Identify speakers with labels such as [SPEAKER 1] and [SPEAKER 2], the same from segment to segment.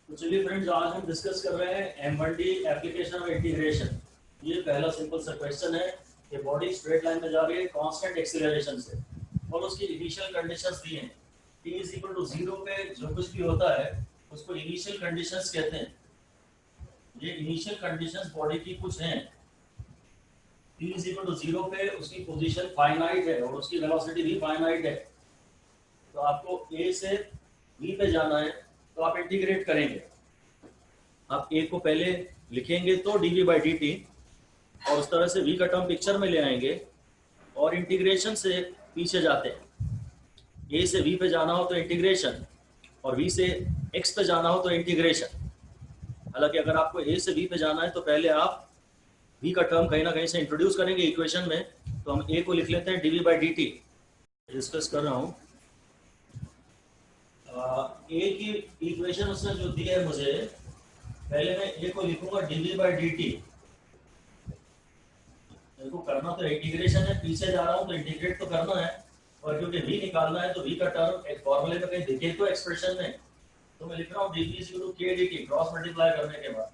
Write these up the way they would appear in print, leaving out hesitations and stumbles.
[SPEAKER 1] तो चलिए फ्रेंड्स, आज हम डिस्कस कर रहे हैं M1D एप्लीकेशन और इंटीग्रेशन। ये पहला सिंपल सा क्वेश्चन है कि बॉडी स्ट्रेट लाइन में जा रही है कांस्टेंट एक्सीलरेशन से और उसकी इनिशियल कंडीशंस दी हैं। t इज इक्वल टू 0 पे जो कुछ भी होता है उसको इनिशियल कंडीशंस कहते हैं। ये इनिशियल कंडीशंस बॉडी की कुछ हैं। t इज इक्वल टू 0 पे उसकी पोजीशन फाइनाइट है और उसकी वेलोसिटी भी फाइनाइट है। तो आपको a से b पे जाना है, तो आप इंटीग्रेट करेंगे। आप a को पहले लिखेंगे तो dv बाई डी टी, और उस तरह से v का टर्म पिक्चर में ले आएंगे और इंटीग्रेशन से पीछे जाते हैं। a से v पे जाना हो तो इंटीग्रेशन, और v से x पे जाना हो तो इंटीग्रेशन। हालांकि अगर आपको a से v पे जाना है तो पहले आप v का टर्म कहीं ना कहीं से इंट्रोड्यूस करेंगे इक्वेशन में। तो हम a को लिख लेते हैं dv by D T. Discuss कर रहा हूँ a की इक्वेशन उसने जो दी है मुझे, पहले मैं a को लिखूंगा dv बाई डी टी। मेरे को करना तो इंटीग्रेशन है, पीछे जा रहा हूँ तो इंटीग्रेट तो करना है, और क्योंकि v निकालना है तो v का टर्म एक फॉर्मूले में कहीं दिखे तो एक्सप्रेशन में, तो मैं लिख रहा हूँ dv is equal to k dt cross multiply करने के बाद।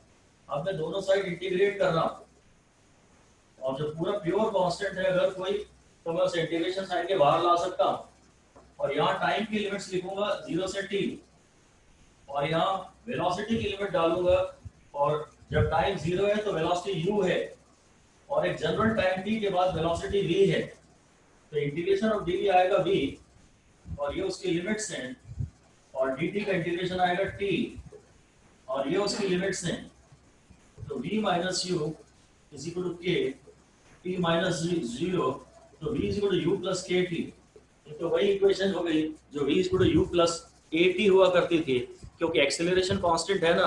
[SPEAKER 1] अब मैं दोनों साइड इंटीग्रेट कर रहा हूँ, और जो पूरा प्योर कांस्टेंट है अगर कोई, तो मैं उसे इंटीग्रेशन साइन के बाहर ला सकता हूँ। और यहाँ टाइम की लिमिट्स लिखूंगा 0 से t, और यहाँ वेलोसिटी की लिमिट डालूंगा, और जब टाइम 0 है तो वेलोसिटी u है, और एक जनरल टाइम t के बाद वेलोसिटी v है। तो इंटीग्रेशन ऑफ dv आएगा v, और ये उसकी लिमिट्स हैं, और dt का इंटीग्रेशन आएगा t, और ये उसकी लिमिट्स हैं। तो v minus u is equal to k, t minus 0, तो v is equal to u plus k t. तो वही इक्वेशन हो गई जो v is equal to u plus a t हुआ करती थी, क्योंकि एक्सेलरेशन कांस्टेंट है ना।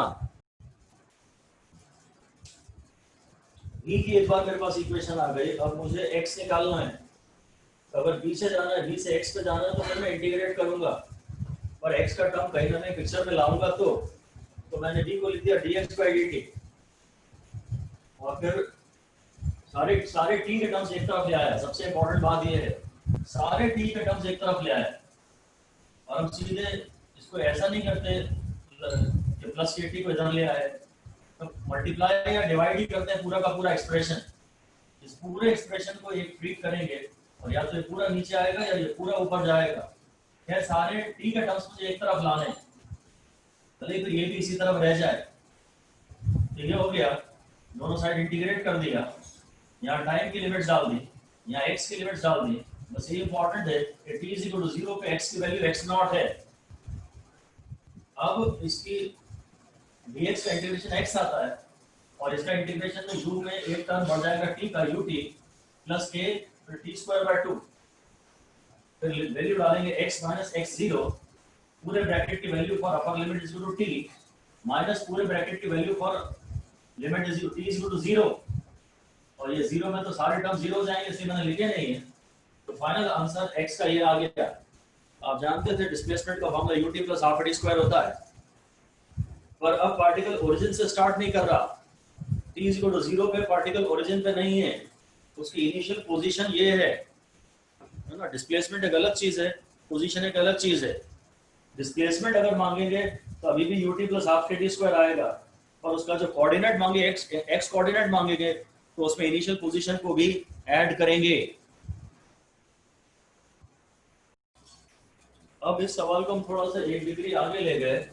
[SPEAKER 1] v की एक बार मेरे पास इक्वेशन आ गई, अब मुझे x निकालना है। तो अगर b से जाना है, v से x पे जाना है, तो फिर मैं इंटीग्रेट करूंगा, और x का टर्म कहीं ना कहीं पिक्चर में लाऊंगा। तो मैंने v को लिख दिया dx बाई डी टी, और फिर सारे t के टर्म्स एक तरफ ले आया। सबसे इंपॉर्टेंट बात यह है, सारे t के टर्म्स एक तरफ ले आया। और हम सीधे इसको ऐसा नहीं करते कि प्लस के टी को इधर ले आए, तो मल्टीप्लाई या डिवाइड ही करते हैं पूरा का पूरा एक्सप्रेशन। इस पूरे एक्सप्रेशन को एक ट्रीट करेंगे, और या तो ये पूरा नीचे आएगा या ये पूरा ऊपर जाएगा। खैर सारे टी के टर्म्स मुझे एक तरफ लाने, भले तो ये भी इसी तरफ रह जाए। तो ये हो गया, दोनों साइड इंटीग्रेट कर दिया, यहाँ टाइम की लिमिट्स डाल दी, यहाँ एक्स की लिमिट्स डाल दी। बस ये इंपॉर्टेंट है कि t इज इक्वल टू 0 पे x की वैल्यू x नॉट है। अब इसकी dx का इंटीग्रेशन x आता है, और इसका इंटीग्रेशन में u में एक टर्म बढ़ जाएगा t का ut प्लस k, फिर t स्क्वायर बाय 2, फिर वैल्यू डालेंगे x माइनस x0, पूरे ब्रैकेट की value for upper limit is equal to t minus पूरे ब्रैकेट की value for limit is t is equal to 0। और ये 0 में तो सारे टर्म 0 हो जाएंगे, इसलिए मैंने लिखे नहीं है। तो फाइनल आंसर x का ये आ गया। आप जानते थे डिस्प्लेसमेंट का formula ut plus half D square होता है, पर अब पार्टिकल ओरिजिन से स्टार्ट नहीं कर रहा। t इज इक्वल टू 0 पे पार्टिकल ओरिजिन पे नहीं है, उसकी इनिशियल पोजीशन ये है ना। डिस्प्लेसमेंट एक अलग चीज है, पोजीशन एक अलग चीज है। डिस्प्लेसमेंट अगर मांगेंगे तो अभी भी ut प्लस हाफ के डी स्क्वायर आएगा, और उसका जो कोऑर्डिनेट मांगे x कोऑर्डिनेट मांगेंगे तो उसमें इनिशियल पोजीशन को भी ऐड करेंगे। अब इस सवाल को हम थोड़ा सा एक डिग्री आगे ले गए।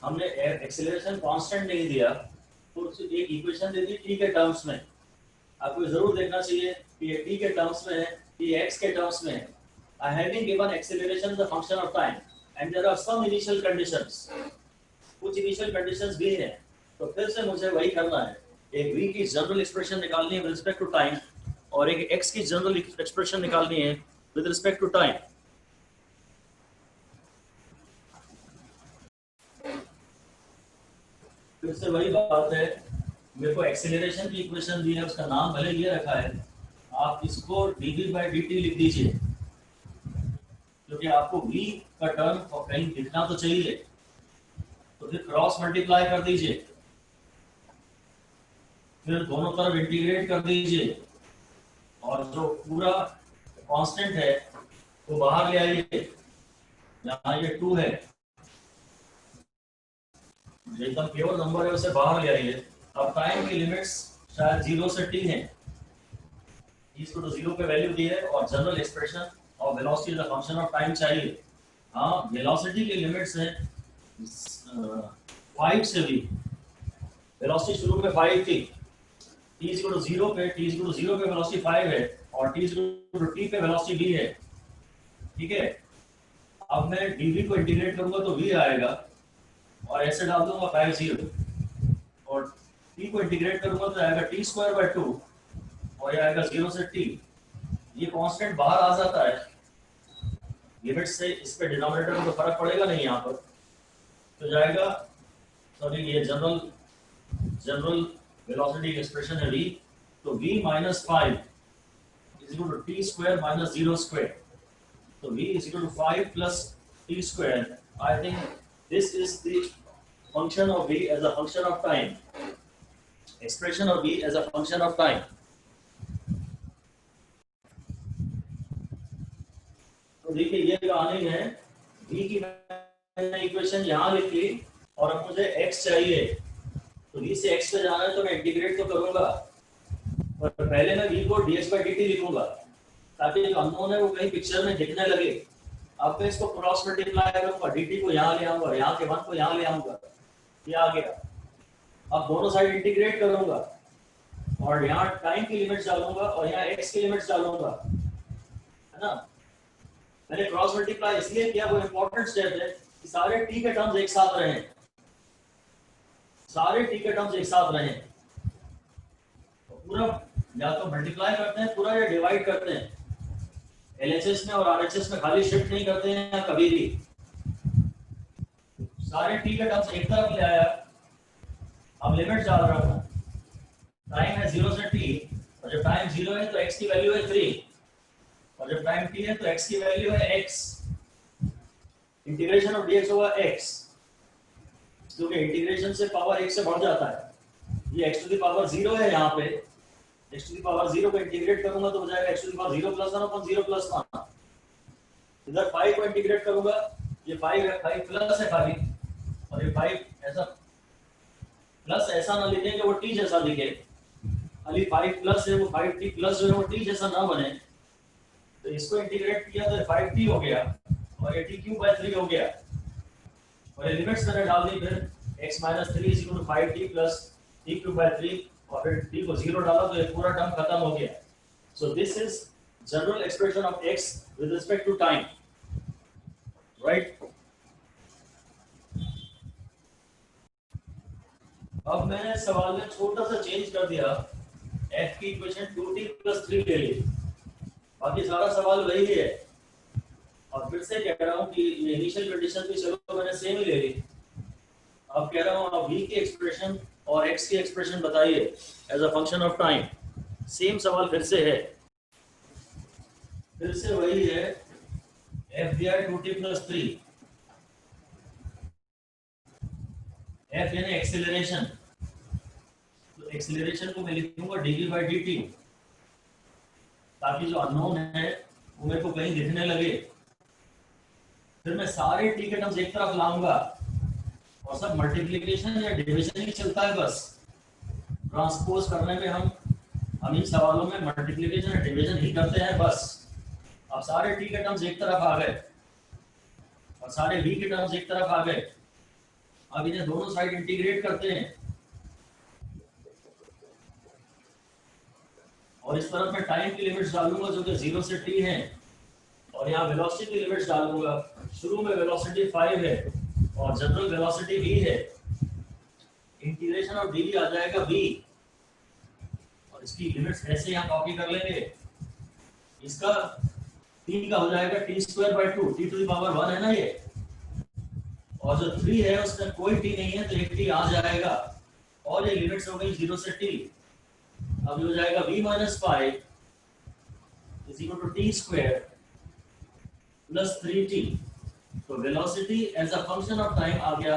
[SPEAKER 1] हमने एक्सेलरेशन कांस्टेंट नहीं दिया, तो एक इक्वेशन दे दी t के टर्म्स में। आपको जरूर देखना चाहिए कि ये t के टर्म्स में है, ये x के टर्म्स में है। I having given acceleration the function of time and there are some initial conditions, कुछ इनिशियल कंडीशंस भी हैं। तो फिर से मुझे वही करना है, एक v की जनरल एक्सप्रेशन निकालनी है विद रिस्पेक्ट टू टाइम, और एक x की जनरल एक्सप्रेशन निकालनी है विद रिस्पेक्ट टू टाइम। फिर से वही बात है, मेरे को एक्सेलरेशन की इक्वेशन दी है, उसका नाम भले ये रखा है, आप इसको dv बाई dt लिख दीजिए, क्योंकि आपको v का टर्म कहीं दिखना तो चाहिए। तो फिर क्रॉस मल्टीप्लाई कर दीजिए, फिर दोनों तरफ इंटीग्रेट कर दीजिए, और जो पूरा कांस्टेंट है वो बाहर ले आइए। यहाँ ये 2 है, जो एकदम प्योर नंबर है उसे बाहर ले आइए। अब टाइम की लिमिट्स शायद 0 से t है, इसको तो 0 पे वैल्यू दी है और जनरल एक्सप्रेशन और velocity is a function of time चाहिए। हाँ, वेलोसिटी की लिमिट्स है 5 से v। वेलोसिटी शुरू में 5 थी, t इज इक्वल टू 0 पे, t इज इक्वल टू 0 पे वेलोसिटी 5 है और t is equal to t पे वेलोसिटी v है। ठीक है, अब मैं dv को इंटीग्रेट करूंगा तो v आएगा और ऐसे डाल दूंगा 5 0 और t को इंटीग्रेट करूंगा तो आएगा t स्क्वायर बाय 2 और ये आएगा 0 से t। ये कांस्टेंट बाहर आ जाता है लिमिट से, इस पे डिनोमिनेटर में तो फर्क पड़ेगा नहीं यहाँ पर, तो जाएगा सॉरी ये जनरल वेलोसिटी एक्सप्रेशन है v, तो v minus 5 is equal to t square minus 0 square, तो v is equal to 5 plus t square. I think this is the function of v as a function of time, expression of v as a function of time। तो देखिए ये कहानी है, v की मैंने equation यहाँ लिख ली और अब मुझे x चाहिए, तो v से x पे जाना है तो मैं इंटीग्रेट तो करूंगा, पर पहले मैं v को dx by dt लिखूंगा ताकि जो अननोन है वो कहीं पिक्चर में दिखने लगे। अब मैं इसको क्रॉस मल्टीप्लाई करूंगा, dt को यहाँ ले आऊंगा, यहाँ के 1 को यहाँ ले आऊंगा, ये आ गया। अब दोनों साइड इंटीग्रेट करूंगा और यहाँ टाइम की लिमिट्स डालूंगा और यहाँ x की लिमिट्स डालूंगा, है ना। मैंने क्रॉस मल्टीप्लाई इसलिए किया, वो इंपॉर्टेंट स्टेप है कि सारे t के टर्म्स एक साथ रहें, सारे t के टर्म्स एक साथ रहें। तो पूरा या तो मल्टीप्लाई करते हैं पूरा या डिवाइड करते हैं, LHS में और RHS में खाली शिफ्ट नहीं करते हैं या कभी भी। सारे t के टर्म्स एक तरफ ले आया, अब लिमिट डाल रहा हूं, टाइम है 0 से t और जब टाइम 0 है तो x की वैल्यू है 3 और जब टाइम t है तो x की वैल्यू है x। इंटीग्रेशन ऑफ dx होगा x, क्योंकि इंटीग्रेशन से पावर 1 से बढ़ जाता है। ये x टू द पावर 0 है, यहाँ पे x टू द पावर 0 को इंटीग्रेट करूंगा तो हो जाएगा x to the power 0 plus 1 upon 0 plus 1। इधर 5 को इंटीग्रेट करूंगा, ये 5 है, 5 प्लस है खाली, और ये 5 ऐसा प्लस ऐसा ना लिखें कि वो t जैसा दिखे, खाली 5 प्लस है, वो 5t प्लस जो है वो t जैसा ना बने, तो इसको इंटीग्रेट किया तो 5t हो गया और ये t क्यूब बाय 3 हो गया और ये लिमिट्स मैंने डाल दी, फिर x minus 3 is equal to 5t plus t cube by 3 और फिर t को 0 डाला तो ये पूरा टर्म खत्म हो गया। So this is general expression of x with respect to time, right. अब मैंने सवाल में छोटा सा चेंज कर दिया, f की इक्वेशन 2t प्लस 3 ले ली, बाकी सारा सवाल वही है। और फिर से कह रहा हूँ कि ये इनिशियल कंडीशन भी चलो मैंने सेम ही ले ली। अब कह रहा हूँ अब v की एक्सप्रेशन और x की एक्सप्रेशन बताइए as a function of time. Same सवाल फिर से है, फिर से वही है, f दिया है 2t प्लस 3, f यानी एक्सेलरेशन, तो एक्सेलरेशन को मैं लिखूंगा dv by dt ताकि जो अननोन है वो मेरे को कहीं दिखने लगे। फिर मैं सारे t के टर्म्स एक तरफ लाऊंगा और सब मल्टीप्लिकेशन या डिवीजन ही चलता है, बस ट्रांसपोज करने में हम इन सवालों में मल्टीप्लिकेशन या डिवीजन ही करते हैं बस। अब सारे t के टर्म्स एक तरफ आ गए और सारे v के टर्म्स एक तरफ आ गए। अब इन्हें दोनों साइड इंटीग्रेट करते हैं और इस तरफ मैं टाइम की लिमिट्स डालूंगा जो कि 0 से t है और यहाँ वेलोसिटी की लिमिट्स डालूंगा। शुरू में वेलोसिटी 5 है और जनरल वेलोसिटी v है, इंटीग्रेशन ऑफ dv आ जाएगा v और इसकी लिमिट्स ऐसे यहाँ कॉपी कर लेंगे। इसका t का हो जाएगा t square by 2, t to the power 1 है ना ये, और जो 3 है उसमें कोई t नहीं है तो एक t आ जाएगा और ये लिमिट्स हो गई 0 से t। अब हो जाएगा v minus 5 is equal to t square plus 3t, तो velocity as a function of time आ गया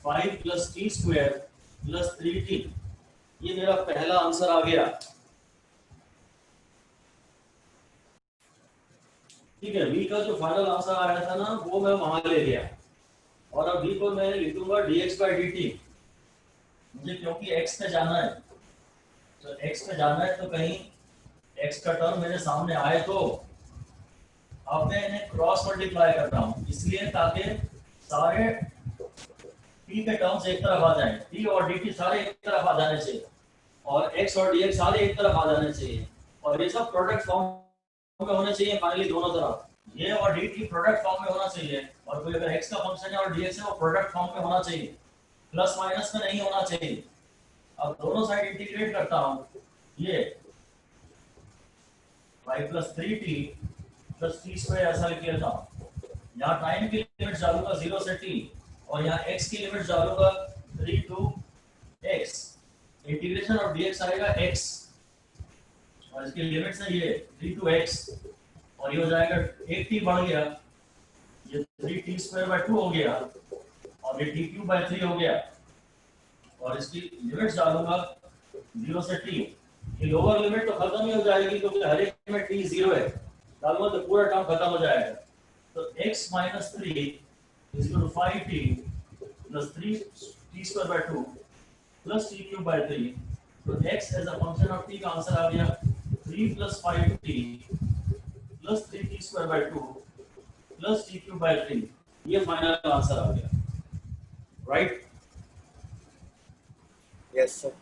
[SPEAKER 1] 5 plus t square plus 3t। ये मेरा पहला आंसर आ गया, ठीक है। v का जो फाइनल आंसर आया था ना वो मैं वहां ले गया और अब v को मैं लिखूंगा dx by dt मुझे क्योंकि x पे जाना है, तो x पे जाना है तो कहीं x का टर्म मेरे सामने आए तो अब मैं इन्हें क्रॉस मल्टीप्लाई कर रहा हूँ, इसलिए ताकि सारे t के टर्म्स एक तरफ आ जाएं, t और dt सारे एक तरफ आ जाने चाहिए और x और dx सारे एक तरफ आ जाने चाहिए और ये सब प्रोडक्ट फॉर्म में होने चाहिए फाइनली दोनों तरफ, ये और dt प्रोडक्ट फॉर्म में होना चाहिए और कोई अगर x का फंक्शन है और dx है वो प्रोडक्ट फॉर्म में होना चाहिए, प्लस माइनस में नहीं होना चाहिए। अब दोनों साइड इंटीग्रेट करता हूँ, ये y plus 3t plus T square ऐसा लिख लेता हूँ। यहाँ टाइम की लिमिट डालूंगा 0 से t और यहाँ x की लिमिट डालूंगा 3 to x, इंटीग्रेशन ऑफ dx आएगा x और इसकी लिमिट्स है ये 3 to x और ये हो जाएगा 8t बढ़ गया, ये 3t स्क्वायर बाय 2 हो गया और ये t क्यूब बाय 3 हो गया और इसकी लिमिट्स डालूंगा 0 से t, ये लोअर लिमिट तो खत्म ही हो जाएगी क्योंकि हर एक में t 0 है, डालूंगा तो पूरा टर्म खत्म हो जाएगा। तो x minus 3 is equal to 5t plus 3t square by 2 plus t cube by 3, तो x as a function of t का आंसर आ गया 3 plus 5t plus 3t square by 2 plus t cube by 3, ये final answer आ गया, right?
[SPEAKER 2] Yes sir.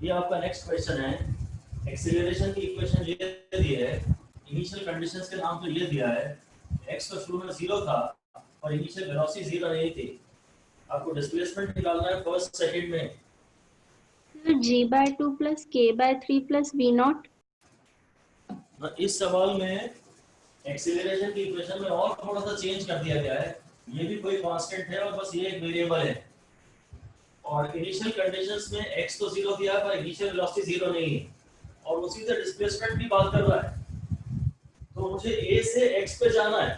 [SPEAKER 1] ये आपका next question है, acceleration की equation ये दी है, इनिशियल कंडीशंस के नाम तो ये दिया है, x तो शुरू में 0 था और इनिशियल वेलोसिटी 0 नहीं थी, आपको डिस्प्लेसमेंट निकालना है फर्स्ट सेकंड में।
[SPEAKER 3] g/2 plus k/3 plus v0।
[SPEAKER 1] इस सवाल में एक्सीलरेशन की इक्वेशन में और थोड़ा सा चेंज कर दिया गया है, ये भी कोई कांस्टेंट है और बस ये एक वेरिएबल है और इनिशियल कंडीशंस में x तो 0 दिया पर इनिशियल वेलोसिटी 0 नहीं है और उसी से डिस्प्लेसमेंट की बात कर रहा है, तो मुझे a से x पे जाना है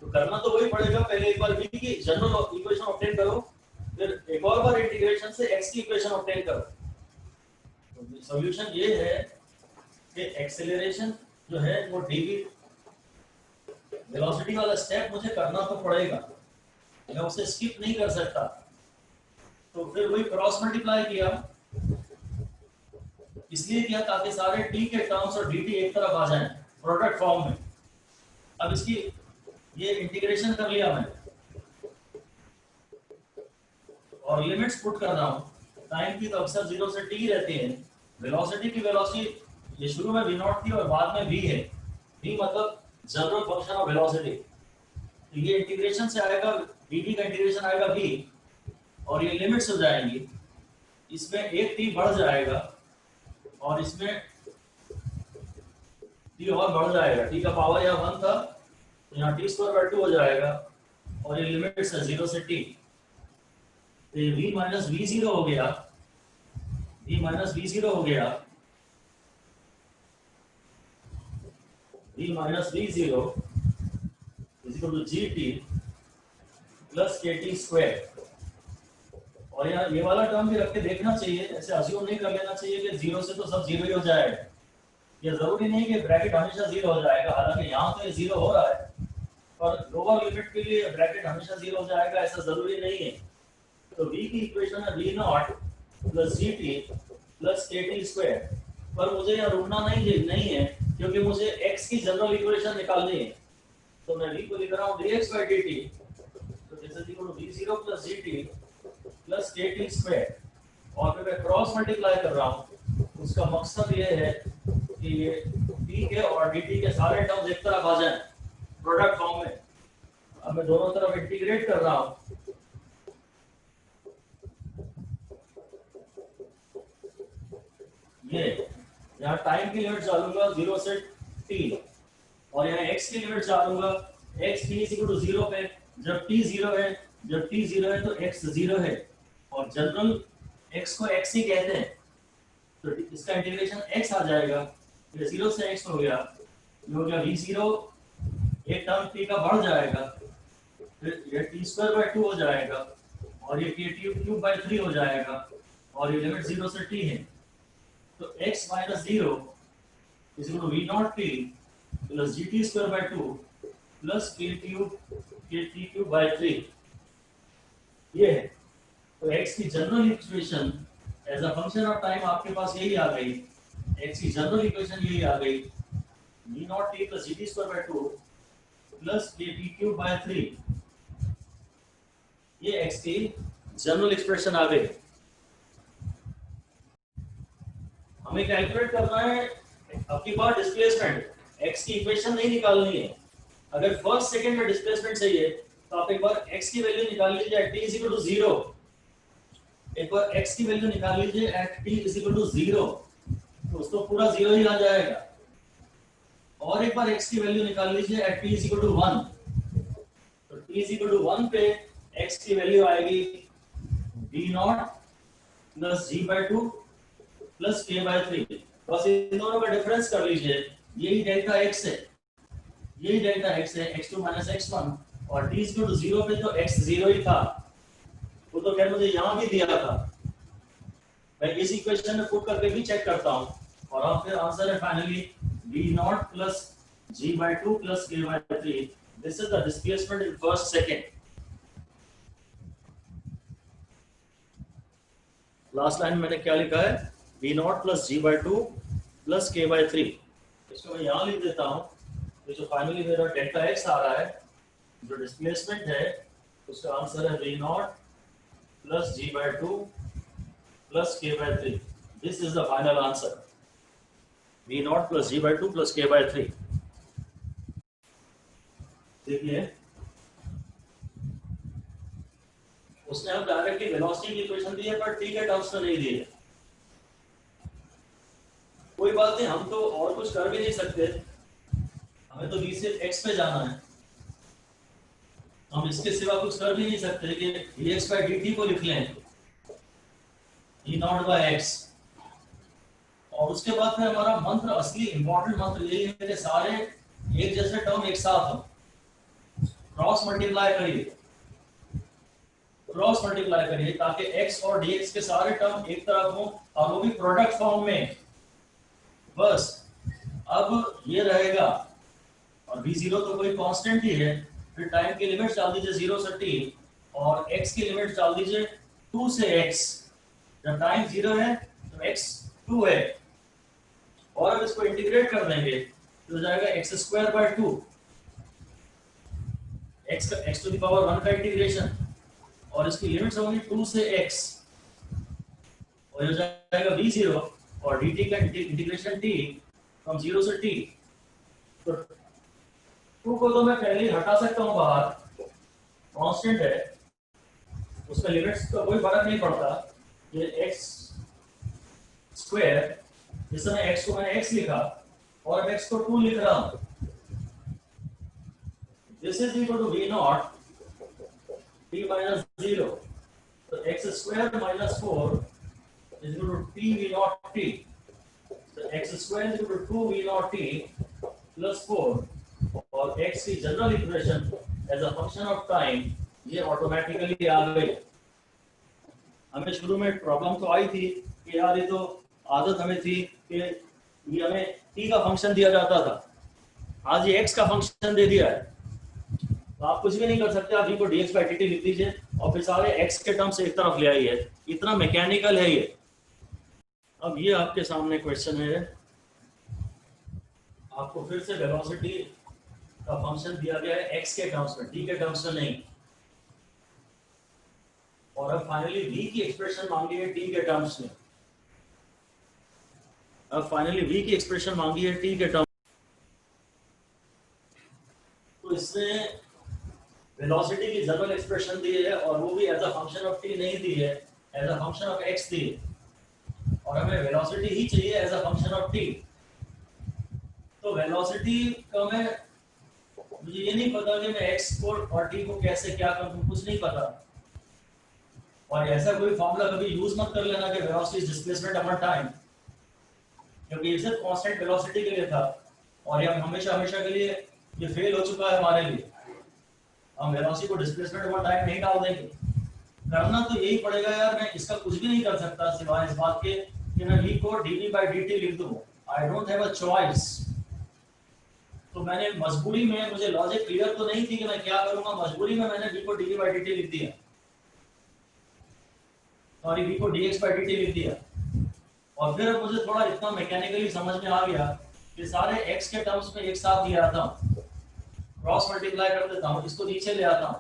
[SPEAKER 1] तो करना तो वही पड़ेगा, पहले एक बार v की जनरल इक्वेशन ऑब्टेन करो, फिर एक और बार इंटीग्रेशन से x की इक्वेशन ऑब्टेन करो। तो सॉल्यूशन ये है कि एक्सेलरेशन जो है वो dv वेलोसिटी वाला स्टेप मुझे करना तो पड़ेगा, मैं उसे स्किप नहीं कर सकता, तो फिर वही क्रॉस मल्टीप्लाई किया, इसलिए किया ताकि सारे t के टर्म्स और dt एक तरफ आ जाएं प्रोडक्ट फॉर्म में। अब इसकी ये इंटीग्रेशन कर लिया मैं और लिमिट्स पुट कर रहा हूं, टाइम की तो अक्सर 0 से t रहती है, वेलोसिटी की वेलोसिटी ये शुरू में v0 थी और बाद में v है, v मतलब जनरल फंक्शन ऑफ वेलोसिटी, तो ये इंटीग्रेशन से आएगा dt का इंटीग्रेशन आएगा v और ये लिमिट्स हो जाएंगी, इसमें एक t बढ़ जाएगा और इसमें t और बढ़ जाएगा, t का पावर यहाँ 1 था तो यहाँ t स्क्वायर बाय 2 हो जाएगा और ये लिमिट्स है 0 से t, तो ये v माइनस v0 हो गया, v माइनस v0 हो गया, v minus v0 is equal to gt plus kt square और यहाँ ये वाला टर्म भी रख के देखना चाहिए, ऐसे अज्यूम नहीं कर लेना चाहिए कि 0 से तो सब 0 ही हो जाएगा, ये जरूरी नहीं कि ब्रैकेट हमेशा 0 हो जाएगा, हालांकि यहाँ तो ये 0 हो रहा है पर लोअर लिमिट के लिए ब्रैकेट हमेशा 0 हो जाएगा ऐसा जरूरी नहीं है। तो v की इक्वेशन है v0 plus gt plus kt square, पर मुझे यहाँ रुकना नहीं है क्योंकि मुझे x की जनरल इक्वेशन निकालनी है, तो मैं v को लिख रहा हूँ dx by dt, तो this is equal to v0 plus gt plus kt square और फिर मैं क्रॉस मल्टीप्लाई कर रहा हूँ, उसका मकसद ये है कि ये t के और dt के सारे टर्म्स एक तरफ आ जाएं प्रोडक्ट फॉर्म में। अब मैं दोनों तरफ इंटीग्रेट कर रहा हूँ, ये यहाँ टाइम की लिमिट डालूंगा 0 से t और यहाँ x की लिमिट डालूंगा, x t इक्वल टू 0 पे, जब t 0 है, जब t 0 है तो x 0 है और जनरल x को x ही कहते हैं, तो इसका इंटीग्रेशन x आ जाएगा, ये 0 से x हो गया, ये हो गया v0, एक टर्म t का बढ़ जाएगा, फिर ये t स्क्वायर बाय 2 हो जाएगा और ये kt क्यूब बाय 3 हो जाएगा और ये लिमिट 0 से t है, तो x minus 0 is equal to v0t plus gt square by 2 plus k cube k t cube by 3 ये है। तो x की general equation as a function of time आपके पास यही आ गई। x की जनरल इक्वेशन यही आ गई, v naught t plus gt square by 2 plus k t cube by 3। ये x की जनरल एक्सप्रेशन आ गई। हमें कैलकुलेट करना है आपकी बार डिस्प्लेसमेंट, x की इक्वेशन नहीं निकालनी है। अगर फर्स्ट सेकंड में डिस्प्लेसमेंट चाहिए तो आप एक बार x की वैल्यू निकाल लीजिए at t is equal to 0। एक बार x की वैल्यू निकाल लीजिए at t is equal to 0, तो उसको पूरा 0 ही आ जाएगा। और एक बार x की वैल्यू निकाल लीजिए at t is equal to 1, तो t इज इक्वल टू 1 पे x की वैल्यू आएगी v naught plus g by 2 plus k by 3। बस इन दोनों का डिफरेंस कर लीजिए, यही डेल्टा x है, यही डेल्टा x है, x2 माइनस x1। और t इक्वल टू 0 पे तो x 0 ही था, वो तो खैर मुझे यहाँ भी दिया था। मैं इस इक्वेशन में पुट करके भी चेक करता हूँ, और अब फिर आंसर है finally v naught plus g by 2 plus k by 3। This is the displacement in first second. Last line में मैंने क्या लिखा है, v naught plus g by 2 plus k by 3। इसको मैं यहाँ लिख देता हूँ। तो जो फाइनली मेरा डेल्टा x आ रहा है, जो डिस्प्लेसमेंट है, उसका आंसर है v naught plus g by 2 plus k by 3। This is the final answer, v naught plus g by 2 plus k by 3। देखिए उसने हम डायरेक्टली वेलोसिटी की इक्वेशन दी है, पर t के टर्म्स में नहीं दी है। कोई बात नहीं, हम तो और कुछ कर भी नहीं सकते, हमें तो v से x पे जाना है। हम इसके सिवा कुछ कर भी नहीं सकते कि dx by dt को लिख लें e नॉट बाय x। और उसके बाद फिर हमारा मंत्र, असली इंपॉर्टेंट मंत्र यही है कि सारे एक जैसे टर्म एक साथ हो, क्रॉस मल्टीप्लाई करिए, क्रॉस मल्टीप्लाई करिए, ताकि x और dx के सारे टर्म एक तरफ हो, और वो भी प्रोडक्ट फॉर्म में। बस अब ये रहेगा, और v0 तो कोई कांस्टेंट ही है। फिर टाइम की लिमिट्स डाल दीजिए 0 से t, और x की लिमिट्स डाल दीजिए 2 से x। जब टाइम 0 है तो x 2 है, और अब इसको इंटीग्रेट कर देंगे तो हो जाएगा x square by 2। x to the power 1 का इंटीग्रेशन, और इसकी लिमिट्स होंगी 2 से x, और हो जाएगा v0 और dt का इंटीग्रेशन t फ्रॉम 0 से t। तो 2 को तो मैं पहले ही हटा सकता हूं बाहर, कांस्टेंट है, उसका लिमिट्स का कोई फर्क नहीं पड़ता। ये x स्क्वायर, इस समय x को मैंने x लिखा और अब x को 2 लिख रहा हूं। This is equal to v naught t minus 0, तो x square minus 4 is equal to t v naught t. So x square is equal to 2 v naught t plus 4, और x की general equation as a function of time ये automatically आ गई। हमें शुरू में problem तो आई थी कि यार ये तो आदत हमें थी कि ये हमें t का फंक्शन दिया जाता था, आज ये x का फंक्शन दे दिया है, तो आप कुछ भी नहीं कर सकते। आप v को dx by dt लिख दीजिए और फिर सारे x के टर्म से एक तरफ ले आइए। इतना मैकेनिकल है ये। अब ये आपके सामने क्वेश्चन है, आपको फिर से वेलोसिटी का फंक्शन दिया गया है x के टर्म्स में, t के टर्म्स में नहीं। और अब फाइनली v की एक्सप्रेशन मांगी है t के टर्म्स में। अब फाइनली v की एक्सप्रेशन मांगी है t के टर्म्स। तो इसने वेलोसिटी की जनरल एक्सप्रेशन दी है, और वो भी as a function of t नहीं दी है, as a function of x दी है, और हमें वेलोसिटी ही चाहिए as a function of t। तो वेलोसिटी का मुझे ये नहीं पता कि मैं x को और t को कैसे क्या करूं, कुछ नहीं पता। और ऐसा कोई फॉर्मूला कभी यूज मत कर लेना कि velocity is displacement upon time, क्योंकि ये सिर्फ कांस्टेंट वेलोसिटी के लिए था, और ये हमेशा हमेशा के लिए ये फेल हो चुका है हमारे लिए। हम वेलोसिटी को डिस्प्लेसमेंट अपॉन टाइम नहीं डाल देंगे। करना तो यही पड़ेगा यार, मैं इसका कुछ भी नहीं कर सकता सिवाय इस बात के कि मैं v को dv by dt लिख दूं। I don't have a choice. तो मैंने मजबूरी में, मुझे लॉजिक क्लियर तो नहीं थी कि मैं क्या करूंगा, मजबूरी में मैंने v को dv by dt लिख दिया, सॉरी v को dx by dt लिख दिया। और फिर मुझे थोड़ा इतना मैकेनिकली समझ में आ गया कि सारे x के टर्म्स में एक साथ ले आता हूँ, क्रॉस मल्टीप्लाई कर देता हूँ, इसको नीचे ले आता हूँ,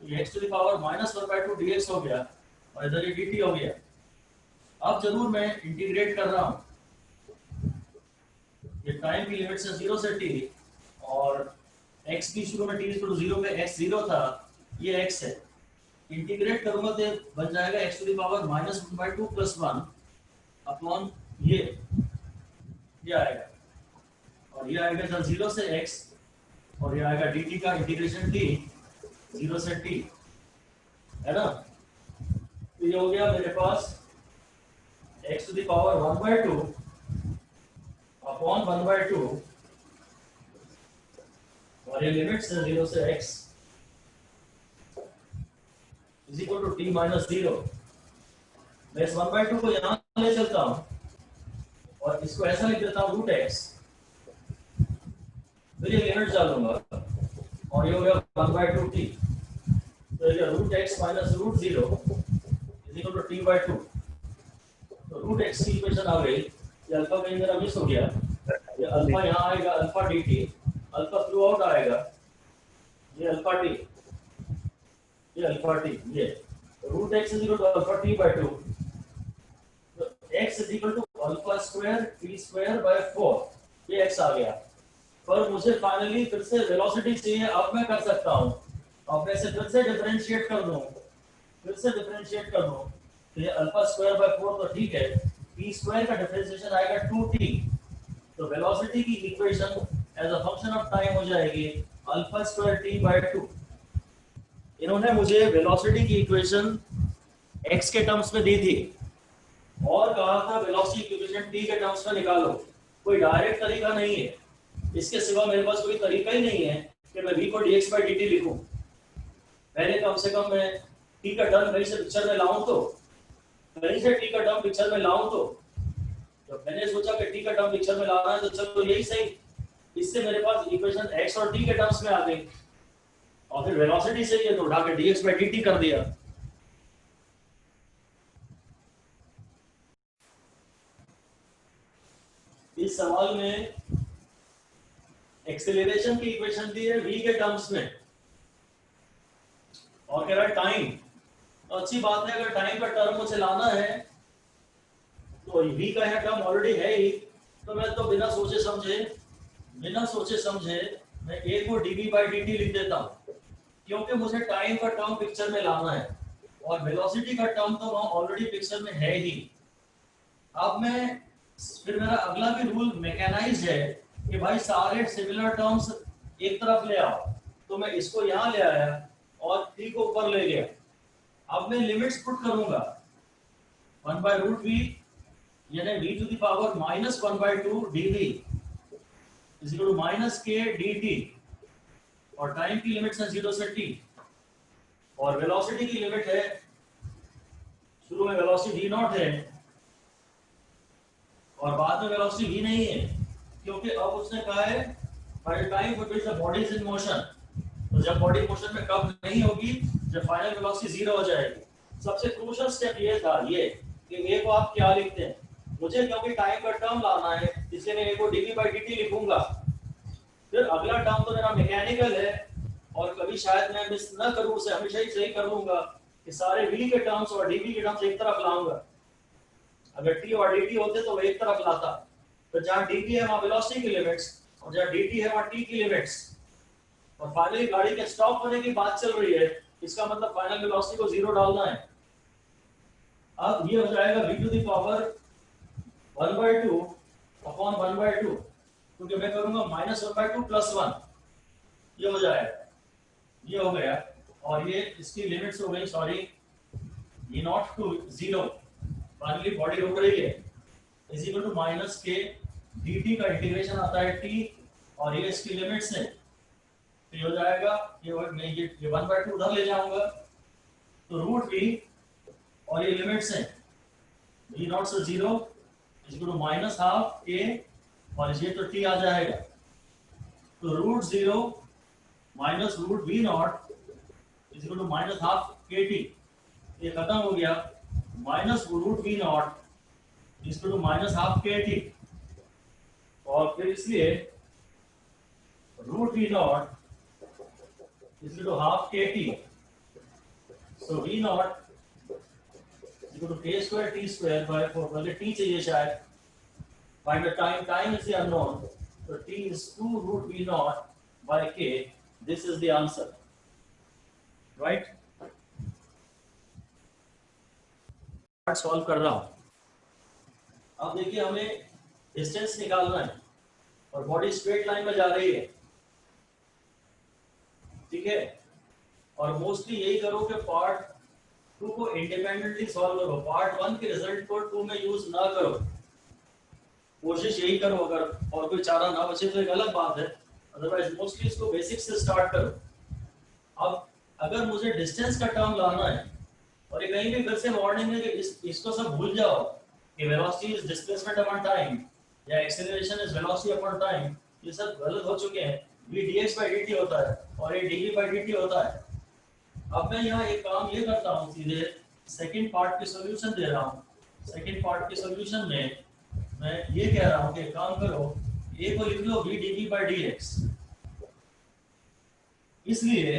[SPEAKER 1] तो x to the power -1/2 dx हो गया और इधर ये dt हो गया। अब जरूर मैं इंटीग्रेट कर रहा हूँ, ये टाइम की लिमिट से 0 से t, और x की शुरू में t इक्वल टू 0 पे x 0 था, ये x है, इंटीग्रेट करूंगा तो बन जाएगा x to the power -1/2 + 1 upon ये आएगा, और ये आएगा सर 0 से x, और ये आएगा dt का इंटीग्रेशन t 0 से t, है ना। तो ये हो गया मेरे पास x to the power 1/2 upon 1/2, और ये लिमिट से 0 से x is equal to t minus 0। मैं इस 1/2 को यहाँ ले चलता हूँ और इसको ऐसा लिख देता हूँ √x, फिर ये लिमिट डालूंगा और ये हो गया 1/2t, तो ये √x minus √0 is equal to t/2। तो √x की इक्वेशन आ गई, ये अल्फा कहीं मेरा मिस हो गया, ये अल्फा यहाँ आएगा, alpha dt, alpha throughout आएगा, ये अल्फा t, ये अल्फा t, ये √x is equal to alpha t/2, तो x is equal to alpha square t square by 4, ये x आ गया। पर मुझे फाइनली फिर से वेलोसिटी चाहिए, अब मैं कर सकता हूँ, अब मैं इसे फिर से डिफरेंशिएट कर दूँ, तो ये अल्फा स्क्वायर बाय 4 तो ठीक है, t स्क्वायर का डिफरेंशिएशन आएगा 2t, तो वेलोसिटी की equation as a function of time हो जाएगी अल्फा स्क्वायर t बाय 2। इन्होंने मुझे वेलोसिटी की इक्वेशन x के टर्म्स में दी थी और कहा था वेलोसिटी की इक्वेशन t के टर्म्स में निकालो। कोई डायरेक्ट तरीका नहीं है, इसके सिवा मेरे पास कोई तरीका ही नहीं है कि मैं v को dx by dt लिखूं। पहले कम से कम मैं t का टर्म कहीं से पिक्चर में लाऊं, तो कहीं से t का टर्म पिक्चर में लाऊं, तो मैंने सोचा कि t का टर्म पिक्चर में लाना है तो चलो यही सही, इससे मेरे पास इक्वेशन x और t के टर्म्स में आ गई, और फिर वेलोसिटी से ये तो उठा के dx by dt कर दिया। इस सवाल में एक्सेलरेशन की इक्वेशन दी है v के टर्म्स में, और कह रहा है टाइम, तो अच्छी बात है, अगर टाइम का टर्म मुझे लाना है तो v का यह टर्म ऑलरेडी है ही, तो मैं तो बिना सोचे समझे मैं a को dv by dt लिख देता हूं, क्योंकि मुझे टाइम का टर्म पिक्चर में लाना है और वेलोसिटी का टर्म तो वहां ऑलरेडी पिक्चर में है ही। अब मैं फिर मेरा अगला भी रूल मैकेनाइज्ड है कि भाई सारे सिमिलर टर्म्स एक तरफ ले आओ, तो मैं इसको यहाँ ले आया और t को ऊपर ले गया। अब मैं लिमिट्स पुट करूंगा, 1/√v यानी v to the power -1/2 dv is equal to -k dt, और टाइम की लिमिट है 0 से t, और वेलोसिटी की लिमिट है, शुरू में वेलोसिटी v0 है और बाद में वेलोसिटी v नहीं है, क्योंकि अब उसने कहा है by time which is the body is in motion, तो जब बॉडी मोशन में कब नहीं होगी, जब फाइनल वेलोसिटी 0 हो जाएगी। सबसे क्रूशियल स्टेप ये था ये कि a को आप क्या लिखते हैं, मुझे क्योंकि टाइम का टर्म लाना है इसलिए मैं a को dv by dt लिखूंगा। फिर अगला टर्म तो मेरा मैकेनिकल है और कभी शायद मैं मिस ना करूं, उसे हमेशा ही सही कर लूंगा कि सारे v के टर्म्स और dv के टर्म्स एक तरफ लाऊंगा। अगर t और dt होते तो वो एक तरफ लाता, तो जहां dv है वहां वेलोसिटी की लिमिट्स और जहां dt है वहां t की लिमिट्स, और फाइनली गाड़ी के स्टॉप होने की बात चल रही है, इसका मतलब फाइनल वेलोसिटी को 0 डालना है। अब ये हो जाएगा v to the power 1/2 upon 1/2, क्योंकि मैं करूंगा -1/2 + 1, ये हो जाएगा, ये हो गया, और ये इसकी लिमिट्स हो गई, sorry v0 to 0, finally body रुक रही है, is equal to -k dt का इंटीग्रेशन आता है t, और ये इसकी लिमिट्स है, तो ये हो जाएगा, मैं ये 1/2 उधर ले जाऊंगा तो √v, और ये लिमिट्स हैं v0 से 0 इज इक्वल टू -12 k, और ये तो t आ जाएगा, तो root 0 minus root v naught is equal to minus half k t, ये खत्म हो गया, minus root v naught is equal to minus half k t, और फिर इसलिए root v naught is equal to half k t, so v naught equal to k square t square by 4, पहले T चाहिए शायद, find the time, time is the unknown, so t is 2 root v naught by k, this is the answer, right? Solve कर रहा हूं। अब देखिए हमें distance निकालना है और बॉडी स्ट्रेट लाइन में जा रही है, ठीक है, और मोस्टली यही करो कि पार्ट 2 को इंडिपेंडेंटली सॉल्व करो, पार्ट 1 के रिजल्ट को 2 में यूज ना करो, कोशिश यही करो, अगर और कोई चारा ना बचे तो एक अलग बात है, अदरवाइज मोस्टली इसको बेसिक से स्टार्ट करो। अब अगर मुझे डिस्टेंस का टर्म लाना है और ये कहीं भी फिर से वार्निंग है कि इसको सब भूल जाओ कि velocity is displacement upon time या acceleration is velocity upon time, ये सब गलत हो चुके हैं, v dx by dt होता है और ये dv by dt होता है। अब मैं यहाँ एक काम ये करता हूँ, सीधे सेकंड पार्ट के सॉल्यूशन दे रहा हूँ। सेकंड पार्ट के सॉल्यूशन में मैं ये कह रहा हूँ कि काम करो, a को लिख लो v dv by dx, इसलिए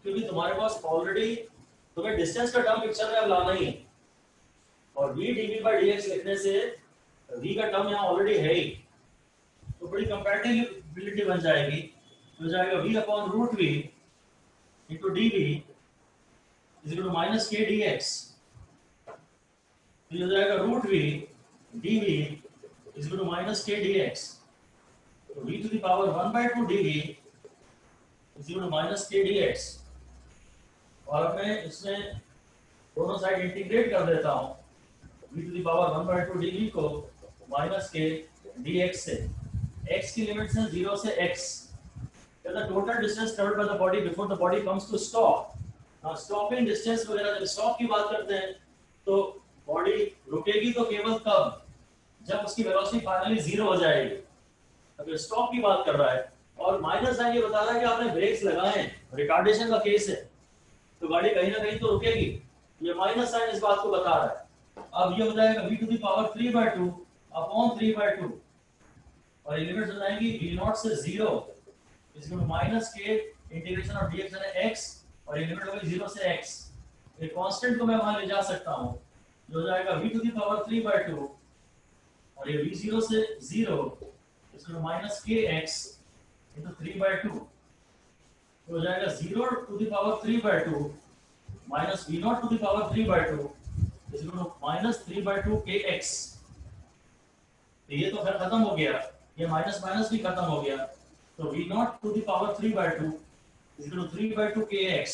[SPEAKER 1] क्योंकि तुम्हारे पास ऑलरेडी तुम्हें डिस्टेंस का टर्म पिक्चर में अब लाना ही है, और v dv by dx लिखने से v का टर्म यहाँ ऑलरेडी है ही, तो बड़ी कंपैटिबिलिटी बन जाएगी, तो जाएगा v upon root v into dv is equal to minus k dx, तो हो जाएगा root v dv is equal to minus k dx, तो v to the power 1/2 dv is equal to minus k dx, और अब मैं इसमें दोनों side integrate कर देता हूँ, v to the power 1/2 dv को माइनस k dx से, x की लिमिट्स हैं 0 से x, the total distance traveled by the body before the body comes to stop. Now stopping distance वगैरह जब stop की बात करते हैं तो बॉडी रुकेगी तो केवल तब जब उसकी वेलोसिटी फाइनली 0 हो जाएगी, अगर स्टॉप की बात कर रहा है, और माइनस साइन ये बता रहा है कि आपने ब्रेक्स लगाए हैं, रिटार्डेशन का केस है, तो गाड़ी कहीं ना कहीं तो रुकेगी, ये माइनस साइन इस बात को बता रहा है। अब ये हो जाएगा v to the power 3/2 upon 3/2, और ये लिमिट्स हो जाएंगी v0 से 0 is equal to minus k इंटीग्रेशन ऑफ dx है x, और ये लिमिट होगी 0 से x, एक कांस्टेंट को मैं वहां ले जा सकता हूं, जो हो जाएगा v टू द पावर 3/2, और ये v0 से 0 is equal to minus kx into 3/2, तो हो जाएगा 0 to the power 3/2 minus v0 to the power 3/2 is equal to minus 3/2 kx, तो ये तो फिर खत्म हो गया, ये माइनस माइनस भी खत्म हो गया, तो v0 to the power 3/2 is equal to 3/2 kx,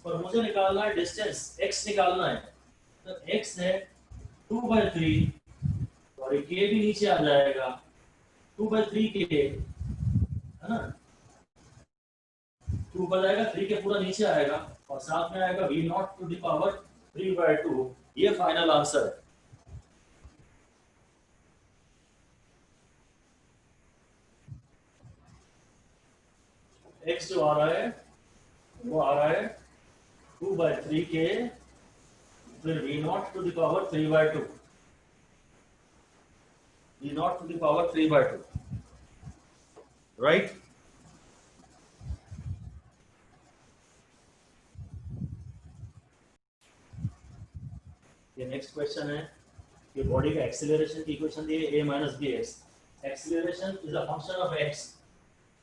[SPEAKER 1] और मुझे निकालना है डिस्टेंस x निकालना है, तो x है 2/3, और ये k भी नीचे आ जाएगा 2/3 k, है ना, 2 ऊपर जाएगा 3 के पूरा नीचे आएगा, और साथ में आएगा v0 टू द पावर 3/2, ये फाइनल आंसर है। x जो आ रहा है वो आ रहा है 2/3 के, फिर v0 to the power 3/2, v0 to the power 3/2, right. ये नेक्स्ट क्वेश्चन है कि बॉडी का एक्सीलरेशन की इक्वेशन दी है a minus bx, acceleration is a function of x,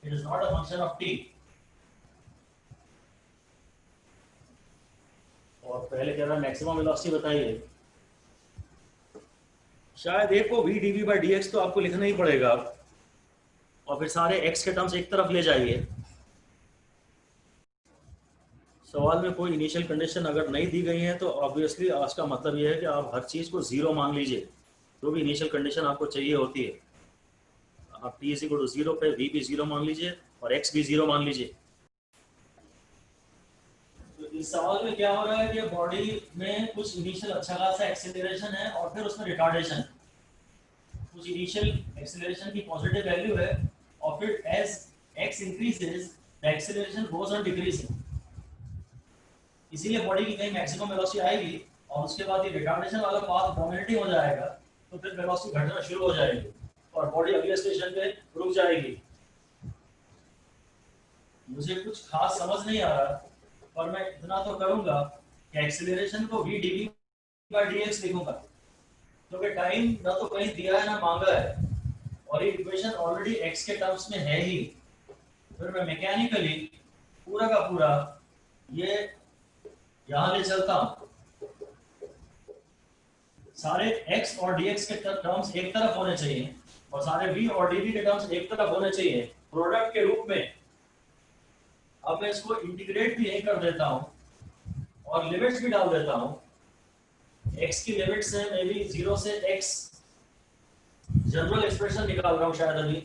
[SPEAKER 1] it is not a function of t, और पहले कह रहा है मैक्सिमम वेलोसिटी बताइए, शायद एक को v dv by dx तो आपको लिखना ही पड़ेगा, और फिर सारे x के टर्म्स एक तरफ ले जाइए। सवाल में कोई इनिशियल कंडीशन अगर नहीं दी गई है तो ऑब्वियसली आज का मतलब यह है कि आप हर चीज को 0 मान लीजिए, जो भी इनिशियल कंडीशन आपको चाहिए होती है, आप t इक्वल टू 0 पे v भी 0 मान लीजिए और x भी 0 मान लीजिए। तो इस सवाल में क्या हो रहा है कि बॉडी में कुछ इनिशियल अच्छा खासा एक्सेलरेशन है और फिर उसमें रिटार्डेशन, कुछ इनिशियल एक्सेलरेशन की पॉजिटिव वैल्यू है और फिर as x increases the acceleration goes on decreasing, इसीलिए बॉडी की कहीं मैक्सिमम वेलोसिटी आएगी और उसके बाद ये रिटार्डेशन वाला पाथ डोमिनेटिंग हो जाएगा, तो फिर वेलोसिटी घटना शुरू हो जाएगी और बॉडी अगले स्टेशन पे रुक जाएगी। मुझे कुछ खास समझ नहीं आ रहा, पर मैं इतना तो करूंगा कि एक्सीलरेशन को v dv by dx लिखूंगा, क्योंकि टाइम ना तो कहीं दिया है ना मांगा है और ये इक्वेशन ऑलरेडी x के टर्म्स में है ही। फिर मैं मैकेनिकली पूरा का पूरा ये यहां ले चलता हूं, सारे x और dx के टर्म्स एक तरफ होने चाहिए और सारे v और dv के टर्म्स एक तरफ होने चाहिए प्रोडक्ट के रूप में। अब मैं इसको इंटीग्रेट भी यही कर देता हूं और लिमिट्स भी डाल देता हूं। x की लिमिट्स है मे बी 0 से x, जनरल एक्सप्रेशन निकाल रहा हूं, शायद अभी